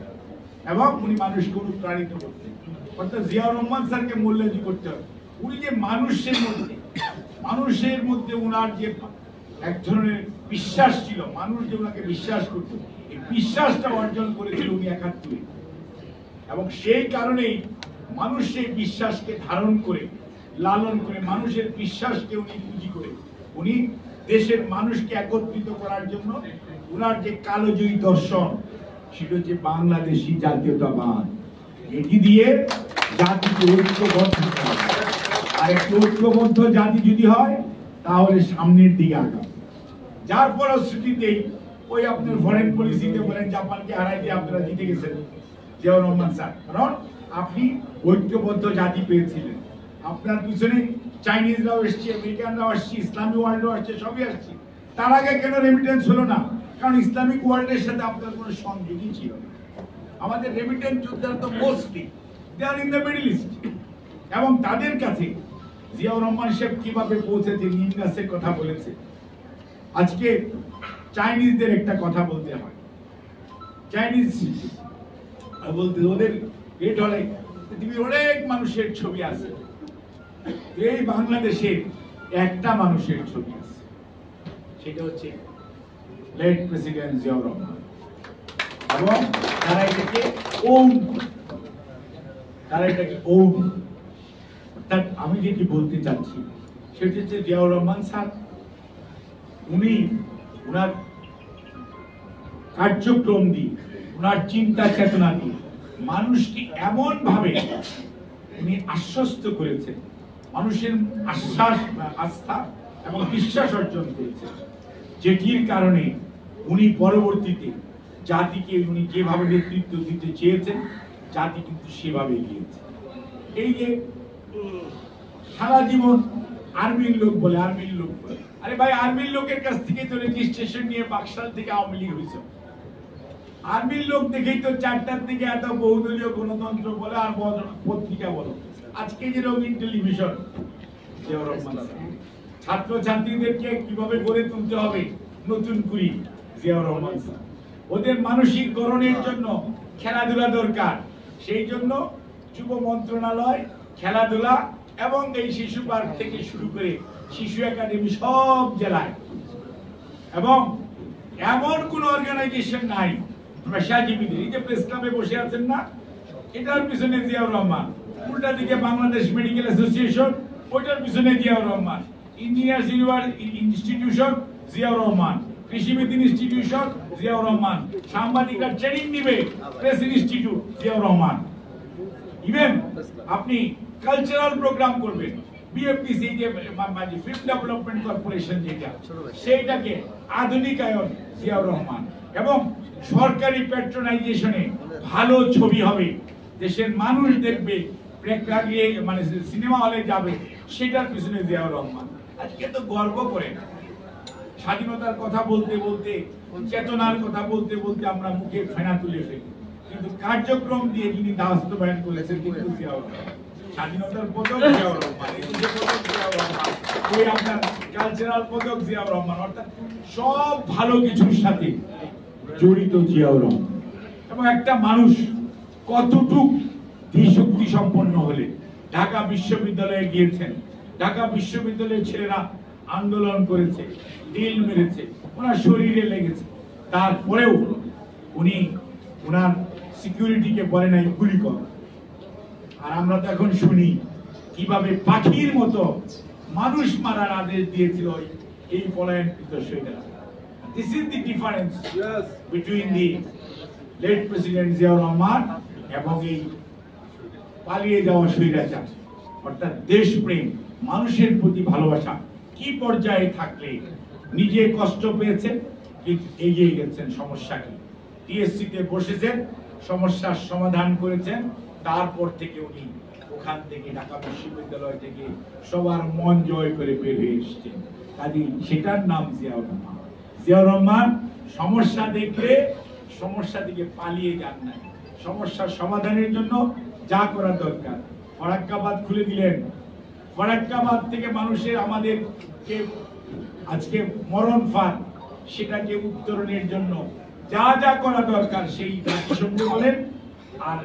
Speaker 7: এবং উনি মানুষকে অনুপ্রাণিত করতেন। অর্থাৎ জিয়াউর রহমান স্যারকে মূল্যায়ন করতে হবে। উনি যে মানুষের মধ্যে উনার যে এক ধরনের বিশ্বাস ছিল, মানুষ যে ওনাকে বিশ্বাস করত, এই বিশ্বাসটা অর্জন করেছিল উনি 71-এ, এবং সেই কারণেই মানুষ সেই বিশ্বাসকে ধারণ করে, লালন করে, মানুষের বিশ্বাসকে উনি পুঁজি করে উনি দেশের মানুষকে একত্রিত করার জন্য উনার যে কালোজয়ী দর্শন, সেটা হচ্ছে বাংলাদেশি জাতীয়তাবাদ। এটি দিয়ে জাতিকে ঐক্যবদ্ধ করা, আর একটি ঐক্যবদ্ধ জাতি যদি হয় তাহলে সামনের দিকে আগাবে। যার ফলশ্রুতিতেই ওই আপনার ফরেন পলিসিতে বলেন জাপানকে হারাই দিয়ে আপনারা জিতে গেছেন জিয়াউর রহমান স্যার, কারণ আপনি ঐক্যবদ্ধ জাতি পেয়েছিলেন। আপনার পিছনে চাইনিজরাও এসছে, আমেরিকানরাও আসছে, ইসলামিক ওয়ার্ল্ডও আসছে, সবই আসছে। তার আগে কেন রেমিটেন্স হলো না? কারণ ইসলামিক ওয়ার্ল্ডের সাথে আপনার কোনো সংযোগই ছিল না। আমাদের রেমিটেন্স যোদ্ধারা তো mostly they are in the Middle East, এবং তাদের কাছে জিয়াউর রহমান সাহেব কিভাবে পৌঁছেছে, নিন্দাসের কথা বলেছে। আজকে চাইনিজদের একটা কথা বলতে হয়, চাইনিজ বলতে ওদের পেট হলে পৃথিবীর অনেক মানুষের ছবি আছে, এই বাংলাদেশের একটা মানুষের ছবি আছে, সেটা হচ্ছে লেট প্রেসিডেন্ট জিয়াউর রহমান। এবং তারা এটাকে অর্থাৎ আমি যেটি বলতে চাচ্ছি সেটা হচ্ছে জিয়াউর রহমান স্যার উনি ওনার কার্যক্রম দিয়ে, ওনার চিন্তা চেতনা দিয়ে মানুষকে এমন ভাবে উনি আশ্বস্ত করেছেন, মানুষের আস্থা এবং বিশ্বাস অর্জন করেছেন, যেটির কারণে উনি পরবর্তীতে জাতিকে উনি যেভাবে নেতৃত্ব দিতে চেয়েছেন, জাতি কিন্তু সেভাবে এগিয়েছে। এই যে সারা জীবন আর্মির লোক বলে, আরে ভাই আর্মির লোকের কাছ থেকে তো রেজিস্ট্রেশন নিয়ে বাকশাল থেকে আওয়ামী লীগ হয়েছে। আর্মির লোক দেখেই তো 4টার দিকে এত বহুদলীয় গণতন্ত্র বলে আর পত্রিকা বলো। আজকে যে রঙিন টেলিভিশন, জিয়াউর রহমান ছাত্র ছাত্রীদেরকে কিভাবে গড়ে তুলতে হবে নতুন করে, জিয়াউর রহমান ওদের মানসিক গড়নের জন্য খেলাধুলা দরকার, সেই জন্য যুব মন্ত্রণালয় খেলাধুলা এবং এই শিশু পার্ক থেকে শুরু করে শিশু একাডেমি সব জেলায়, এবং এমন কোন অর্গানাইজেশন নাই পেশাজীবীদের, এই যে প্রেস ক্লাবে বসে আছেন না, এটার পিছনে জিয়াউর রহমান, উল্টা দিকে বাংলাদেশ মেডিকেল অ্যাসোসিয়েশন, ওইটার পিছনে জিয়াউর রহমান, ইঞ্জিনিয়ার্স ইনস্টিটিউশন জিয়াউর রহমান, কৃষিবিদ ইনস্টিটিউশন জিয়াউর রহমান, সাংবাদিকরা ট্রেনিং নিবে press institute Ziaur Rahman. Even আপনি কালচারাল প্রোগ্রাম করবেন, বিএফপিসি যে ফিল্ম ডেভেলপমেন্ট কর্পোরেশন যেটা, সেইটাকে আধুনিকায়ন জিয়াউর রহমান, এবং সরকারি প্যাট্রোনাইজেশনে ভালো ছবি হবে, দেশের মানুষ দেখবে, প্রেক্ষাগৃহে মানে সিনেমা হলে যাবে, সেটার পিছনে জিয়াউর রহমান। আজকে তো গর্ব করে স্বাধীনতার কথা বলতে বলতে, চেতনার কথা বলতে বলতে আমরা মুখে ফেনা তুলে ফেলি, কিন্তু কার্যক্রম দিয়ে যিনি বাস্তবায়ন করেছেন কিন্তু জিয়াউর রহমান। স্বাধীনতার পদক জিয়াউর রহমান, পদক জিয়াউর রহমান, ওই আপনার কালচারাল পদক জিয়াউর রহমান, অর্থাৎ সব ভালো কিছুর সাথে জড়িত জিয়াউর রহমান। এবং একটা মানুষ কতটুক ধীশক্তি সম্পন্ন হলে ঢাকা বিশ্ববিদ্যালয়ে গিয়েছেন, ঢাকা বিশ্ববিদ্যালয়ের ছেলেরা আন্দোলন করেছে, ঢিল মেরেছে, ওনার শরীরে লেগেছে, তারপরেও উনি ওনার সিকিউরিটিকে বলে নাই গুলি কর। আর আমরা তো এখন শুনি কিভাবে পাখির মতো মানুষ মারার আদেশ দিয়েছিল এই পলায়নকৃত সৈন্যরা। This is the difference between the late President Ziaur Rahman এবং এই পালিয়ে যাওয়া স্বৈরাচার। অর্থাৎ দেশপ্রেম, মানুষের প্রতি ভালোবাসা কি পর্যায়ে থাকলে নিজে কষ্ট পেয়েছেন কিন্তু এগিয়ে গেছেন। সমস্যা কি? টিএসসি তে বসেছেন, সমস্যার সমাধান করেছেন, তারপর থেকে উনি ওখান থেকে ঢাকা বিশ্ববিদ্যালয় থেকে সবার মন জয় করে বের হয়ে এসেছেন। কাজে সেটার নাম জিয়াউর রহমান। জিয়াউর রহমান সমস্যা দেখলে সমস্যা থেকে পালিয়ে যান নাই, সমস্যার সমাধানের জন্য যা করা দরকার। ফরাক্কাবাদ খুলে দিলেন, ফরাক্কাবাদ থেকে মানুষের আমাদেরকে আজকে মরণ ফাঁদ, সেটাকে উত্তরণের জন্য যা যা করা দরকার সেই জাতিসংঘ বলেন আর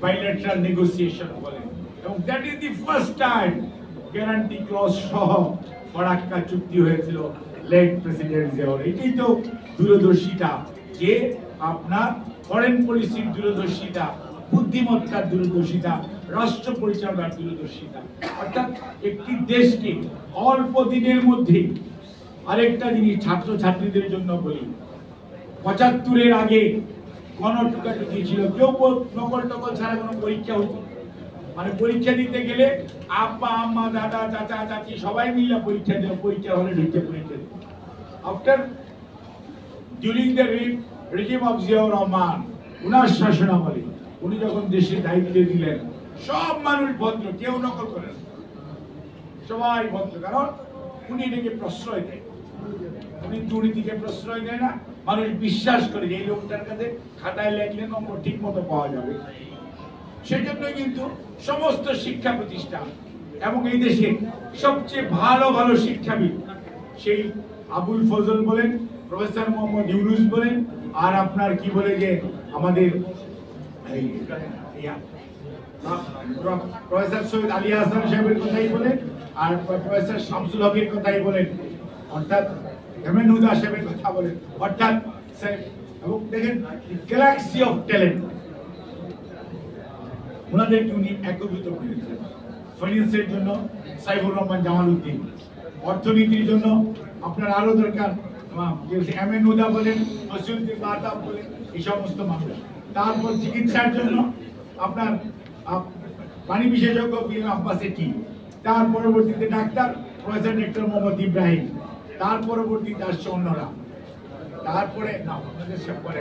Speaker 7: বাইলেটারাল নেগোসিয়েশন বলেন, এবং that is the first time guarantee clause সহ ফরাক্কা চুক্তি হয়েছিল লেট প্রেসিডেন্ট জিয়াউর। এটাই তো দূরদর্শিতা, যে আপনার ফরেন পলিসির দূরদর্শিতা, বুদ্ধিমত্তার দূরদর্শিতা, রাষ্ট্র পরিচালনার দূরদর্শিতা। অর্থাৎ একটি দেশকে অল্প দিনের মধ্যে, আরেকটা জিনিস ছাত্র ছাত্রীদের জন্য বলি, ৭৫-এর আগে গণটুকাটুকি ছিল, কেউ নকল টকল ছাড়া কোনো পরীক্ষা হতো, মানে পরীক্ষা দিতে গেলে আব্বা আম্মা দাদা চাচা চাচি সবাই মিলে পরীক্ষা দিল, পরীক্ষা হলে ঢুকতে পরীক্ষা দিল। After during the regime of Ziaur Rahman, উনার শাসনামলে উনি যখন দেশের দায়িত্বে দিলেন, সব মানুষ ভদ্র, কেউ নকল করে না, সবাই ভদ্র, কারণ উনি এটাকে প্রশ্রয় দেয়, উনি দুর্নীতিকে প্রশ্রয় দেয় না। মানুষ বিশ্বাস করে যে এই লোকটার কাছে খাতায় লেখলে নম্বর ঠিক মতো পাওয়া যাবে। সেজন্য কিন্তু সমস্ত শিক্ষা প্রতিষ্ঠান এবং এই দেশে সবচেয়ে ভালো ভালো শিক্ষাবিদ, সেই আবুল ফজল বলেন, প্রফেসর মোহাম্মদ ইউনুস বলেন, আর আপনার কি বলে যে আমাদের প্রফেসর সৈয়দ আলী হাসান সাহেবের কথাই বলেন, আর প্রফেসর শামসুল হকের কথাই বলেন, অর্থাৎ এমএন হুদা সাহেবের কথা বলেন, অর্থাৎ এবং দেখেন গ্যালাক্সি অফ ট্যালেন্ট ওনাদেরকে উনি একত্রিত করেছেন। ফাইন্যান্সের জন্য সাইফুর রহমান জামালউদ্দিন, অর্থনীতির জন্য আপনার আরো দরকার এমএন হুদা বলেন, মসিউদ্দিন মাহতাব বলেন, এই সমস্ত মানুষ। তারপর চিকিৎসার জন্য আপনার পানি বিশেষজ্ঞ আব্বাস এটি, তার পরবর্তীতে doctor professor doctor Mohammad Ibrahim, তার পরবর্তীতে আসছে অন্যরা, তারপরে না আপনাদের সব পরে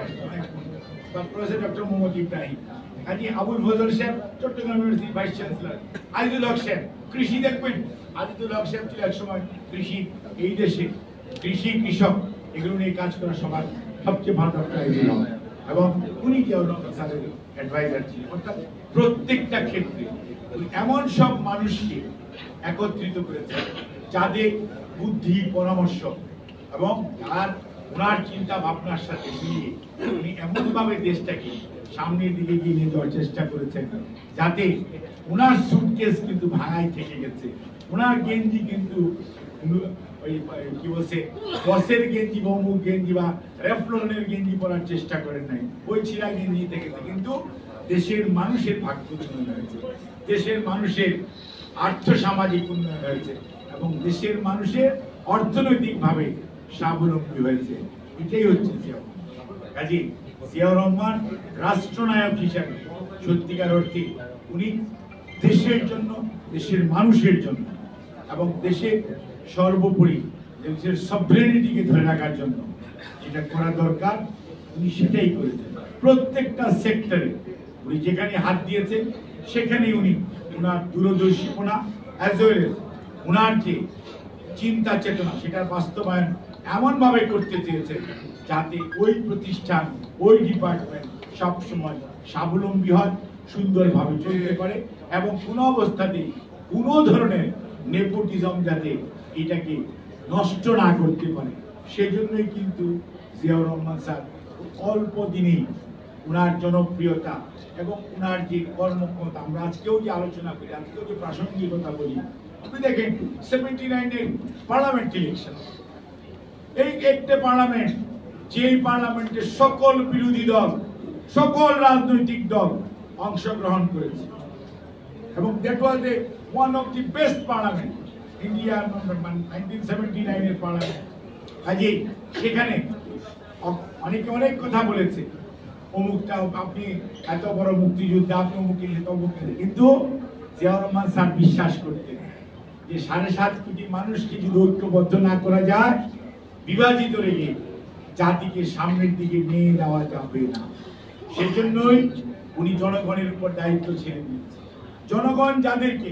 Speaker 7: professor doctor Mohammad Ibrahim, Kazi Abul Fazal Saheb Chittagong university vice chancellor, Azizul Haque Saheb কৃষি দেখবেন, আজিজুল হক সাহেব ছিল একসময় কৃষি, এই দেশে কৃষি কৃষক এগুলো নিয়ে কাজ করা সবার সবচেয়ে ভালো ডক্টর আজিজুল হক, এবং উনি জিয়াউর রহমান স্যারের অ্যাডভাইজার ছিলেন। অর্থাৎ প্রত্যেকটা ক্ষেত্রে এমন সব মানুষকে একত্রিত করেছেন যাদের বুদ্ধি পরামর্শ এবং আর ওনার চিন্তা ভাবনার সাথে মিলিয়ে উনি এমনভাবে দেশটাকে সামনের দিকে এগিয়ে নিয়ে যাওয়ার চেষ্টা করেছেন যাতে ওনার সুটকেস কিন্তু ভাঙাই থেকে গেছে, ওনার গেঞ্জি কিন্তু ওই কি বলছে বসের গেঞ্জি বা অমুক গেঞ্জি বা রেফলনের গেঞ্জি পরার চেষ্টা করেন নাই, ওই ছিঁড়া গেঞ্জি থেকে কিন্তু দেশের মানুষের ভাগ্য উন্নয়ন হয়েছে, দেশের মানুষের আর্থ সামাজিক উন্নয়ন হয়েছে এবং দেশের মানুষের অর্থনৈতিকভাবে স্বাবলম্বী হয়েছে। এটাই হচ্ছে জিয়াউর রহমান। কাজী জিয়াউর রহমান রাষ্ট্রনায়ক হিসাবে সত্যিকার অর্থে উনি দেশের জন্য, দেশের মানুষের জন্য এবং দেশের সর্বোপরি দেশের সভরেনিটিকে ধরে রাখার জন্য যেটা করা দরকার উনি সেটাই করেছেন। প্রত্যেকটা সেক্টরে উনি যেখানে হাত দিয়েছেন সেখানে উনি ওনার দূরদর্শিপনা অ্যাজ ওয়েল এজ ওনার যে চিন্তা চেতনা সেটার বাস্তবায়ন এমন ভাবে করতে চেয়েছেন যাতে ওই প্রতিষ্ঠান, ওই ডিপার্টমেন্ট সবসময় স্বাবলম্বী হয়, সুন্দরভাবে চলতে পারে এবং কোনো অবস্থাতেই কোনো ধরনের নেপোটিজম যাতে এটাকে নষ্ট না করতে পারে। সেজন্যই কিন্তু জিয়াউর রহমান স্যার অল্প দিনেই ওনার জনপ্রিয়তা এবং ওনার যে কর্মক্ষমতা, আমরা আজকেও যে আলোচনা করি, আজকেও যে প্রাসঙ্গিকতা বলি, আপনি দেখেন 79-এর পার্লামেন্ট ইলেকশন, এই একটা পার্লামেন্ট, যেই পার্লামেন্টে সকল বিরোধী দল, সকল রাজনৈতিক দল অংশগ্রহণ করেছে এবং that was A one of the best parliament ইন্ডিয়ার 1979-এর পার্লামেন্ট। কাজেই সেখানে অনেকে অনেক কথা বলেছে, অমুকটা আপনি এত বড় মুক্তিযুদ্ধ, আপনি অমুক কিন্তু জিয়াউর রহমান স্যার বিশ্বাস করতেন যে 7.5 কোটি মানুষকে যদি ঐক্যবদ্ধ না করা যায় বিভাজিত রেখে জাতিকে সামনের দিকে নিয়ে যাওয়া যাবে না। সেজন্যই উনি জনগণের উপর দায়িত্ব ছেড়ে দিয়েছে। জনগণ যাদেরকে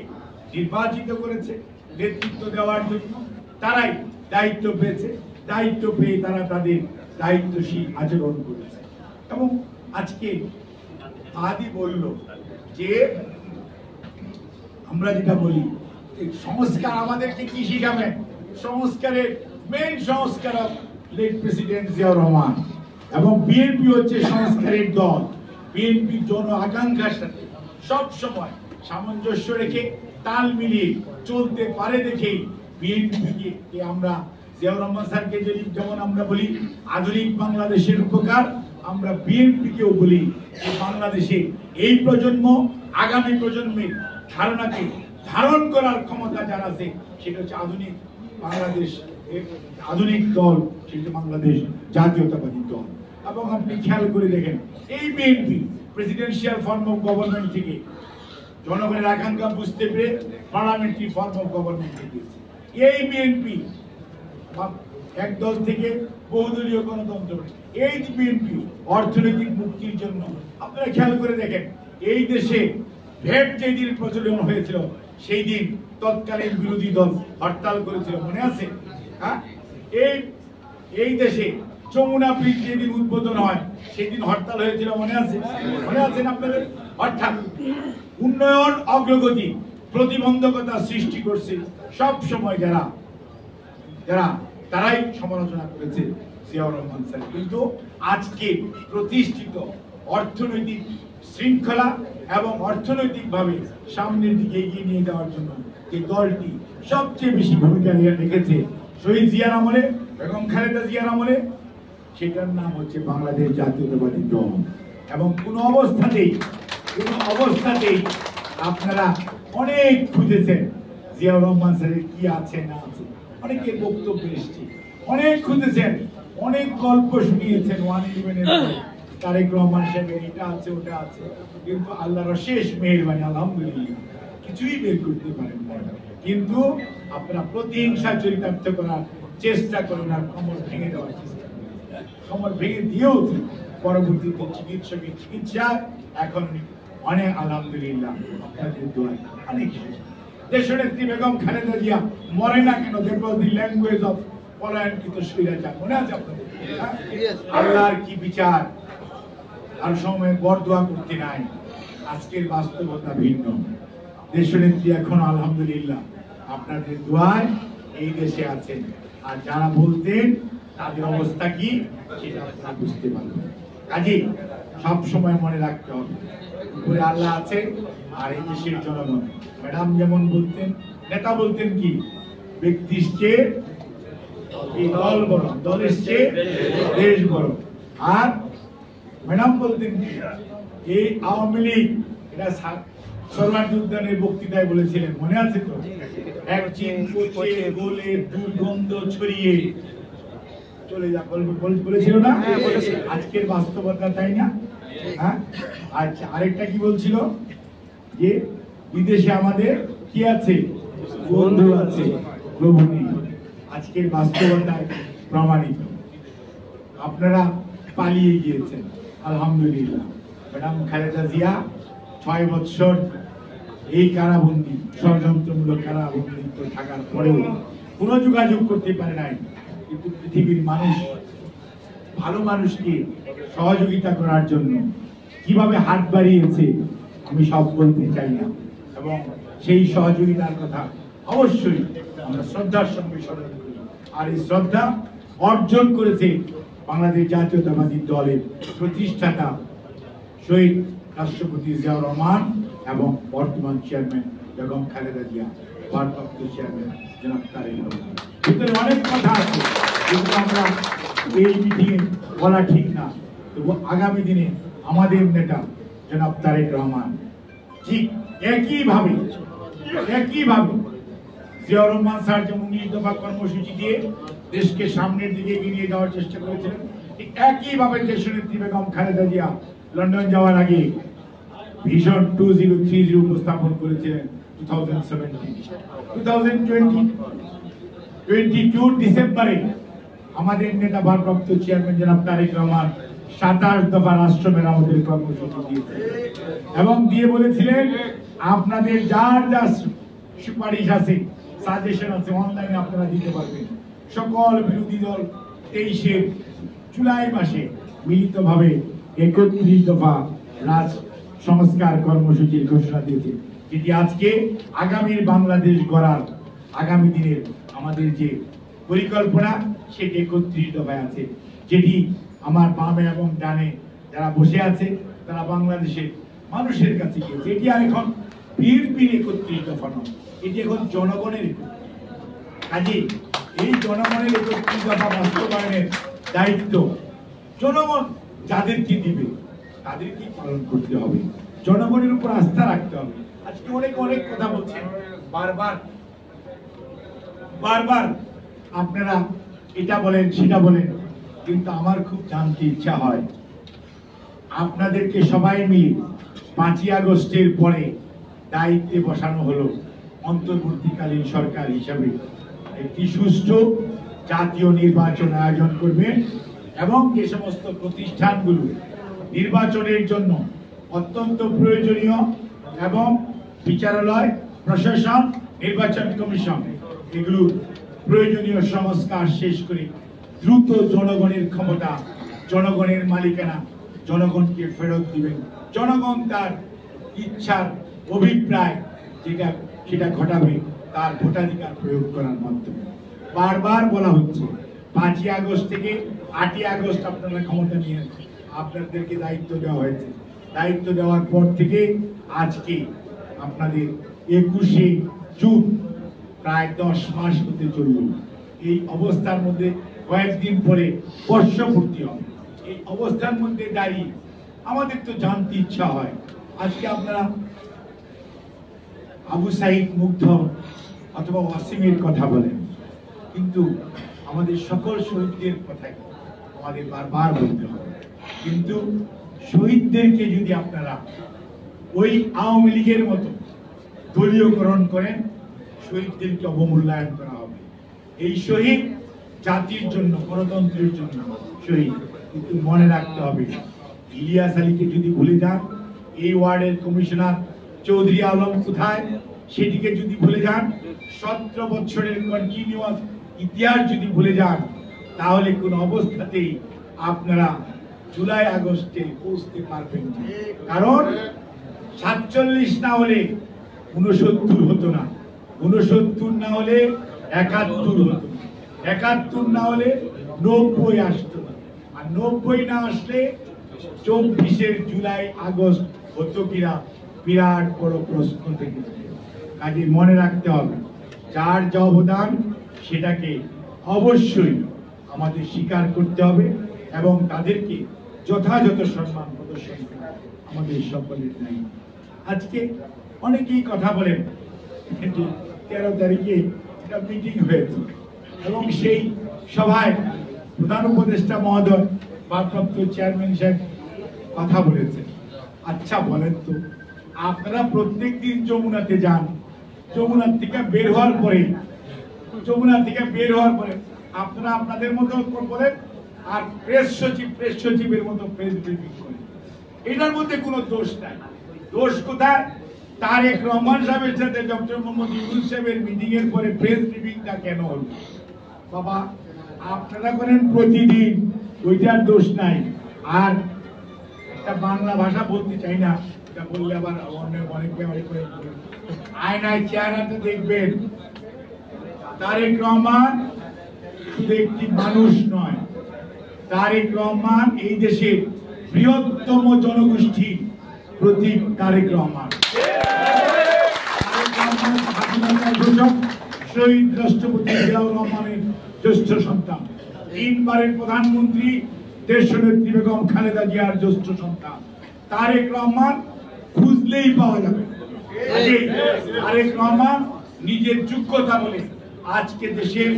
Speaker 7: নির্বাচিত করেছে নেতৃত্ব দেওয়ার জন্য, তারাই দায়িত্ব পেয়েছে। দায়িত্ব পেয়ে তারা তাদের দায়িত্বশীল আচরণ করেছে। এবং আজকে আদি বলল যে আমরা যেটা বলি সংস্কার আমাদেরকে কি শিখাবেন, সংস্কারের মেইন সংস্কারক লেট প্রেসিডেন্ট জিয়াউর রহমান এবং বিএনপি হচ্ছে সংস্কারের দল। বিএনপি জন আকাঙ্ক্ষার সাথে সব সময় সামঞ্জস্য রেখে তাল মিলিয়ে চলতে পারে দেখেই বিএনপিকে আমরা জিয়াউর রহমান স্যারকে যেমন আমরা বলি আধুনিক বাংলাদেশের উপকার, আমরা বিএনপিকেও বলি যে বাংলাদেশে এই প্রজন্ম আগামী প্রজন্মের ধারণাকে ধারণ করার ক্ষমতা যার আছে সেটা হচ্ছে আধুনিক বাংলাদেশ, আধুনিক দল, সেটা বাংলাদেশ জাতীয়তাবাদী দল। এবং আপনি খেয়াল করে দেখেন এই BNP presidential form of government থেকে জনগণের আকাঙ্ক্ষা বুঝতে পেরে পার্লামেন্টারি ফর্ম অফ গভর্নমেন্ট দিয়েছে। এই বিএনপি এক দল থেকে বহুদলীয় গণতন্ত্র, এই বিএনপি অর্থনৈতিক মুক্তির জন্য আপনারা খেয়াল করে দেখেন এই দেশে ভ্যাট যেদিন প্রচলন হয়েছিল সেই দিন তৎকালীন বিরোধী দল হরতাল করেছিল, মনে আছে? হ্যাঁ, এই দেশে যমুনা ব্রিজ যেদিন উদ্বোধন হয় সেই দিন হরতাল হয়েছিল, মনে আছে? মনে আছেন আপনাদের? অর্থাৎ উন্নয়ন অগ্রগতি প্রতিবন্ধকতা সৃষ্টি করছে সব সময় যারা তারাই সমালোচনা করেছে জিয়াউর রহমান স্যার। কিন্তু আজকে প্রতিষ্ঠিত অর্থনৈতিক শৃঙ্খলা এবং অর্থনৈতিকভাবে সামনের দিকে এগিয়ে নিয়ে যাওয়ার জন্য যে দলটি সবচেয়ে বেশি ভূমিকা রেখেছে শহীদ জিয়ার আমলে, বেগম খালেদা জিয়ার আমলে, সেটার নাম হচ্ছে বাংলাদেশ জাতীয়তাবাদী দল। এবং কোনো অবস্থাতেই আপনারা অনেক খুঁজেছেন জিয়াউর রহমান স্যারের কি আছে না আছে, অনেকের বক্তব্য এসছে, অনেক খুঁজেছেন, অনেক গল্প শুনিয়েছেন, 111 তারেক রহমান সাহেবের এটা আছে ওটা আছে, কিন্তু আল্লাহর অশেষ মেহেরবানি আলহামদুলিল্লাহ কিছুই বের করতে পারেন না। কিন্তু আপনারা প্রতিহিংসা চরিতার্থ করার চেষ্টা করেন আর কোমর ভেঙে দেওয়ার চেষ্টা করেন, কোমর ভেঙে দিয়েও পরবর্তীতে চিকিৎসকের চিকিৎসা এখন অনেক আলহামদুলিল্লাহ আপনাদের দোয়ায় অনেক দেশনেত্রী বেগম খালেদা জিয়া মরে না কেন, দেখো দি ল্যাঙ্গুয়েজ অফ পলায়নকৃত স্বৈরাচার, মনে আছে আপনাদের? আল্লাহর কি বিচার, আর সময় বরদোয়া করতে নাই। আজকের বাস্তবতা ভিন্ন। দেশনেত্রী এখন আলহামদুলিল্লাহ আপনাদের দোয়ায় এই দেশে আছেন, আর যারা বলতেন তাদের অবস্থা কি সেটা আপনারা বুঝতে পারবেন। কাজেই সব সময় মনে রাখতে হবে উপরে আল্লাহ আছে আর এই দেশের জনগণ। ম্যাডাম যেমন বলতেন, নেতা বলতেন কি ব্যক্তির চেয়ে দল বড়, দলের চেয়ে দেশ বড়। আর ম্যাডাম বলতেন কি এই আওয়ামী লীগ, এটা সরওয়ার্দী উদ্যানের বক্তৃতায় বলেছিলেন, মনে আছে তো? এক চিন পচে গলে দুর্গন্ধ ছড়িয়ে চলে যা বলেছিল না? আজকের বাস্তবতা তাই না? হ্যাঁ, আচ্ছা, আরেকটা কি বলছিল যে বিদেশে আমাদের কি আছে, বন্ধু আছে, প্রভু নেই। আজকের বাস্তবতায় প্রমাণিত। আপনারা পালিয়ে গিয়েছেন আলহামদুলিল্লাহ। ম্যাডাম খালেদা জিয়া 6 বছর এই কারাবন্দী, ষড়যন্ত্রমূলক কারাবন্দী থাকার পরেও কোনো যোগাযোগ করতে পারে নাই। কিন্তু পৃথিবীর মানুষ ভালো মানুষকে সহযোগিতা করার জন্য কিভাবে হাত বাড়িয়েছে আমি সব বলতে চাই না, এবং সেই সহযোগিতার কথা অবশ্যই আমরা শ্রদ্ধার সঙ্গে স্মরণ করি। আর এই শ্রদ্ধা অর্জন করেছে বাংলাদেশ জাতীয়তাবাদী দলের প্রতিষ্ঠাতা শহীদ রাষ্ট্রপতি জিয়াউর রহমান এবং বর্তমান চেয়ারম্যান বেগম খালেদা জিয়া, ভারপ্রাপ্ত চেয়ারম্যান জনাব তারেক রহমান। ভিতরে অনেক কথা আছে কিন্তু আমরা এই মিটিংয়ে বলা ঠিক না। তবু আগামী দিনে আমাদের নেতা জনাব তারেক রহমান ঠিক একইভাবে জিয়াউর রহমান স্যার যেমন 19 দফা কর্মসূচি দিয়ে দেশকে সামনের দিকে এগিয়ে নিয়ে যাওয়ার চেষ্টা করেছিলেন, ঠিক একইভাবে দেশনেত্রী বেগম খালেদা জিয়া লন্ডন যাওয়ার আগে ভিশন 2030 উপস্থাপন করেছিলেন 2022 ডিসেম্বরে আমাদের নেতা ভারপ্রাপ্ত চেয়ারম্যান জনাব তারেক রহমান 27 দফা রাষ্ট্র মেরামতের কর্মসূচি দিয়েছেন এবং দিয়ে বলেছিলেন আপনাদের যার যা সুপারিশ আছে, সাজেশন আছে, অনলাইনে আপনারা দিতে পারবেন। সকল বিরোধী দল 23 জুলাই মাসে মিলিতভাবে 31 দফা সংস্কার কর্মসূচির ঘোষণা দিয়েছে, যেটি আজকে আগামীর বাংলাদেশ গড়ার আগামী দিনের আমাদের যে পরিকল্পনা সেটি 31 দফায় আছে, যেটি আমার বামে এবং ডানে যারা বসে আছে তারা বাংলাদেশের মানুষের কাছে গিয়েছে। এটি আর এখন বিএনপির 31 দফা নয়, এটি এখন জনগণের। কাজে এই জনগণের 31 দফা বাস্তবায়নের দায়িত্ব জনগণ যাদেরকে দিবে তাদেরকে পালন করতে হবে, জনগণের উপর আস্থা রাখতে হবে। আজকে অনেক কথা বলছেন, বারবার আপনারা এটা বলেন সেটা বলেন, কিন্তু আমার খুব জানতে ইচ্ছা হয় আপনাদেরকে সবাই মিলে 5ই আগস্টের পরে দায়িত্বে বসানো হলো অন্তর্বর্তীকালীন সরকার হিসাবে একটি সুষ্ঠু জাতীয় নির্বাচন আয়োজন করবেন এবং যে সমস্ত প্রতিষ্ঠানগুলো নির্বাচনের জন্য অত্যন্ত প্রয়োজনীয় এবং বিচারালয়, প্রশাসন, নির্বাচন কমিশন এগুলো প্রয়োজনীয় সংস্কার শেষ করে দ্রুত জনগণের ক্ষমতা, জনগণের মালিকানা জনগণকে ফেরত দিবেন। জনগণ তার ইচ্ছার অভিপ্রায় সেটা ঘটাবে তার ভোটাধিকার প্রয়োগ করার মাধ্যমে। বারবার বলা হচ্ছে 5ই আগস্ট থেকে 8ই আগস্ট আপনারা ক্ষমতা নিয়ে আপনাদেরকে দায়িত্ব দেওয়া হয়েছে। দায়িত্ব দেওয়ার পর থেকে আজকে আপনাদের 21শে জুন, প্রায় 10 মাস হতে চলল। এই অবস্থার মধ্যে কয়েকদিন পরে বর্ষপূর্তি হবে। এই অবস্থার মধ্যে দাঁড়িয়ে আমাদের তো জানতে ইচ্ছা হয়, আজকে আপনারা আবু সাইদ, মুগ্ধ অথবা ওয়াসিমের কথা বলেন, কিন্তু আমাদের সকল শহীদদের কথাই আমাদের বারবার বলতে হবে। কিন্তু শহীদদেরকে যদি আপনারা ওই আওয়ামী লীগের মতো দলীয়করণ করেন, শহীদদেরকে অবমূল্যায়ন করা হবে। এই শহীদ জাতির জন্য, গণতন্ত্রের জন্য শহীদ। কিন্তু মনে রাখতে হবে, ইলিয়াস আলীকে যদি ভুলে যান, এই ওয়ার্ডের কমিশনার চৌধুরী আলম কোথায় সেটিকে যদি ভুলে যান, 17 বছরের কন্টিনিউয়াস ইতিহাস যদি ভুলে যান, তাহলে কোন অবস্থাতেই আপনারা জুলাই আগস্টে পৌঁছতে পারবেন না। কারণ 47 না হলে 69 হতো না, 69 না হলে 71 হতো, 71 না হলে 90 আসতো না, আর 90 না আসলে 24 জুলাই আগস্ট হতো কিনা বিরাট বড় প্রশ্ন থেকে। কাজে মনে রাখতে হবে, যার যা অবদান সেটাকে অবশ্যই আমাদের স্বীকার করতে হবে এবং তাদেরকে যথাযথ সম্মান প্রদর্শন করা আমাদের সকলের দায়িত্ব। আজকে অনেকেই কথা বলেন, 13 তারিখে একটা মিটিং হয়েছে এবং সেই সভায় প্রধান উপদেষ্টা মহোদয়, ভারপ্রাপ্ত চেয়ারম্যান সাহেব কথা বলেছেন। আচ্ছা বলেন তো, আপনারা প্রত্যেকদিন যমুনাতে যান, যমুনার থেকে বের হওয়ার পরে আপনারা আপনাদের মতো বলেন, আর প্রেস সচিবের মতো প্রেস ব্রিফিং করেন। এটার মধ্যে কোনো দোষ নাই। দোষ কোথায়? তারেক রহমান সাহেবের সাথে ডক্টর মোহাম্মদ ইউনূস সাহেবের মিটিং এর পরে প্রেস ব্রিফিংটা কেন হলো? বাবা, আপনারা করেন প্রতিদিন, ওইটার দোষ নাই। আর একটা বাংলা ভাষা বলতে চাই না, এটা বললে আবার অনেক ব্যবহার করে আয়নায় চেহারাটা দেখবেন। তারেক রহমান শুধু একটি মানুষ নয়, তারেক রহমান এই দেশের বৃহত্তম জনগোষ্ঠীর প্রতীক। তারেক রহমান স্বাধীনতার ঘোষক শহীদ রাষ্ট্রপতি জিয়াউর রহমানের জ্যেষ্ঠ সন্তান, 3 বারের প্রধানমন্ত্রী দেশনেত্রী বেগম খালেদা জিয়ার জ্যেষ্ঠ সন্তান। তারেক রহমান খুঁজলেই পাওয়া যাবে। তারেক রহমান নিজের যোগ্যতা বলে আজকে দেশের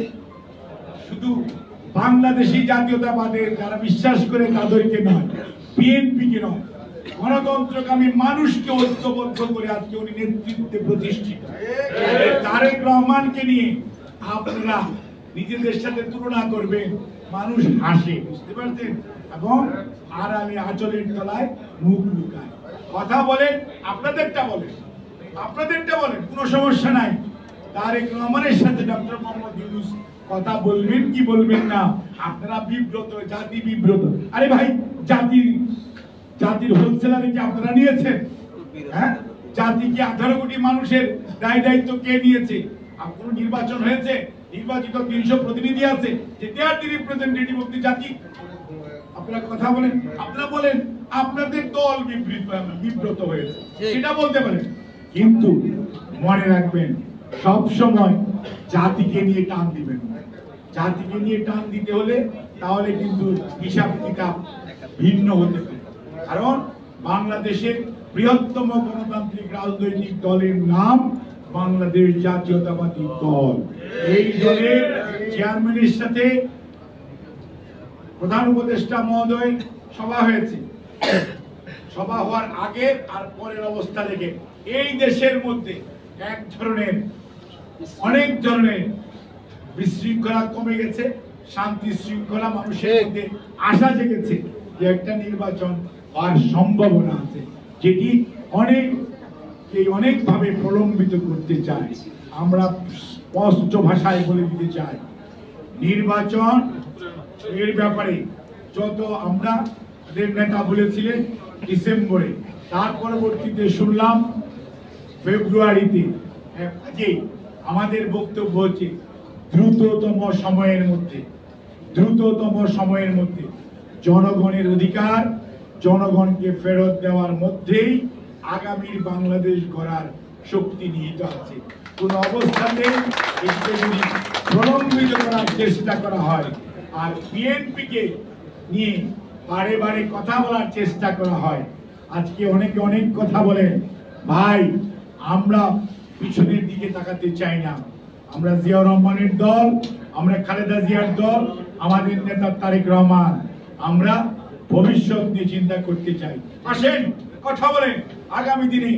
Speaker 7: শুধু বাংলাদেশি জাতীয়তাবাদের যারা বিশ্বাস করে তাদেরকে নয়, বিএনপিকে নয়, গণতন্ত্রকামী মানুষকে ঐক্যবদ্ধ করে আজকে উনি নেতৃত্বে প্রতিষ্ঠিত। তারেক রহমানকে নিয়ে আপনারা নিজেদের সাথে তুলনা করবেন, মানুষ হাসে, বুঝতে পারছেন? এবং আড়ালে আঁচলের তলায় মুখ লুকায়। কথা বলেন, আপনাদেরটা বলেন, কোনো সমস্যা নাই। তারেক রহমানের সাথে ডক্টর মোহাম্মদ ইউনূস কথা বলবেন কি বলবেন না, আপনারা বিব্রত, জাতি বিব্রত। আরে ভাই, জাতির হোলসেলারে কি আপনারা নিয়েছেন? হ্যাঁ, জাতি কি 18 কোটি মানুষের দায়িত্ব কে নিয়েছে? আপনার নির্বাচন হয়েছে, নির্বাচিত 300 প্রতিনিধি আছে, যে দে আর দি রিপ্রেজেন্টেটিভ অফ দি জাতি। আপনারা কথা বলেন, আপনারা বলেন আপনাদের দল বিব্রত হয়েছে, সেটা বলতে পারেন, কিন্তু মনে রাখবেন সব সময় জাতিকে নিয়ে টান দিবেন। জাতিকে নিয়ে টান দিতে হলে তাহলে কিন্তু হিসাব কিতাব ভিন্ন হতে পারে। কারণ বাংলাদেশের বৃহত্তম গণতান্ত্রিক রাজনৈতিক দলের নাম বাংলাদেশ জাতীয়তাবাদী দল। এই দলের চেয়ারম্যানের সাথে প্রধান উপদেষ্টা মহোদয় সভা হয়েছে। সভা হওয়ার আগে আর পরের অবস্থা দেখে এই দেশের মধ্যে অনেক ধরনের বিশৃঙ্খলা কমে গেছে, শান্তি শৃঙ্খলা মানুষের মধ্যে আশা জেগেছে যে একটা নির্বাচন হওয়ার সম্ভাবনা আছে, যেটি অনেকভাবে প্রলম্বিত করতে চায়। আমরা স্পষ্ট ভাষায় বলে দিতে চাই, নির্বাচন এর ব্যাপারে যত আমাদের নেতা বলেছিলেন ডিসেম্বরে, তার পরবর্তীতে শুনলাম ফেব্রুয়ারিতে। আমাদের বক্তব্য হচ্ছে দ্রুততম সময়ের মধ্যে জনগণের অধিকার জনগণকে ফেরত দেওয়ার মধ্যেই আগামীর বাংলাদেশ গড়ার শক্তি নিহিত আছে। কোন অবস্থাতে একে যদি প্রলম্বিত করার চেষ্টা করা হয় আর বিএনপিকে নিয়ে বারে বারে কথা বলার চেষ্টা করা হয়, আজকে অনেকে অনেক কথা বলেন, ভাই আমরা পিছনের দিকে তাকাতে চাই না। আমরা জিয়াউর রহমানের দল, আমরা খালেদা জিয়ার দল, আমাদের নেতা তারেক রহমান, আমরা ভবিষ্যৎ নিয়ে চিন্তা করতে চাই। আসেন কথা বলেন, আগামী দিনে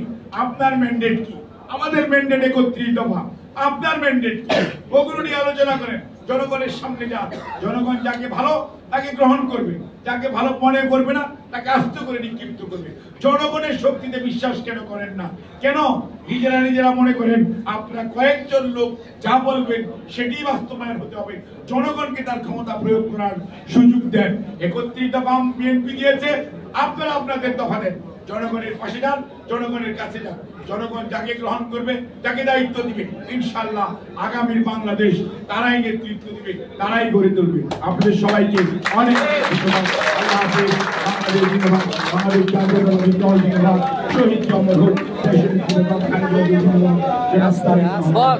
Speaker 7: আপনার ম্যান্ডেট কি, আমাদের ম্যান্ডেট 31 দফা, আপনার ম্যান্ডেট কি, ওগুলো নিয়ে আলোচনা করেন। জনগণের সামনে যান, জনগণ যাকে ভালো তাকে গ্রহণ করবে, যাকে ভালো মনে করবে না তাকে আস্ত করে নিক্ষিপ্ত করবে। জনগণের শক্তিতে বিশ্বাস কেন করেন না? কেন নিজেরা মনে করেন আপনারা কয়েকজন লোক যা বলবেন সেটি বাস্তবায়ন হতে হবে? জনগণকে তার ক্ষমতা প্রয়োগ করার সুযোগ দেন। 31 দফা বিএনপি দিয়েছে, আপনারা আপনাদের দফা দেন। জনগণের পাশে যান, জনগণের কাছে যান। জনগণ যাকে গ্রহণ করবে, যাকে দায়িত্ব দিবে, ইনশাআল্লাহ আগামীর বাংলাদেশ তারাই নেতৃত্ব দিবে, তারাই গড়ে তুলবে। আপনাদের সবাইকে অনেক ধন্যবাদ। আল্লাহ হাফেজ। বাংলাদেশ জিন্দাবাদ, বাংলাদেশ জাতীয়তাবাদী দল জিন্দাবাদ, শহীদ অমর হোক, দেশের জিন্দাবাদ, খালেদা জিয়া জিন্দাবাদ,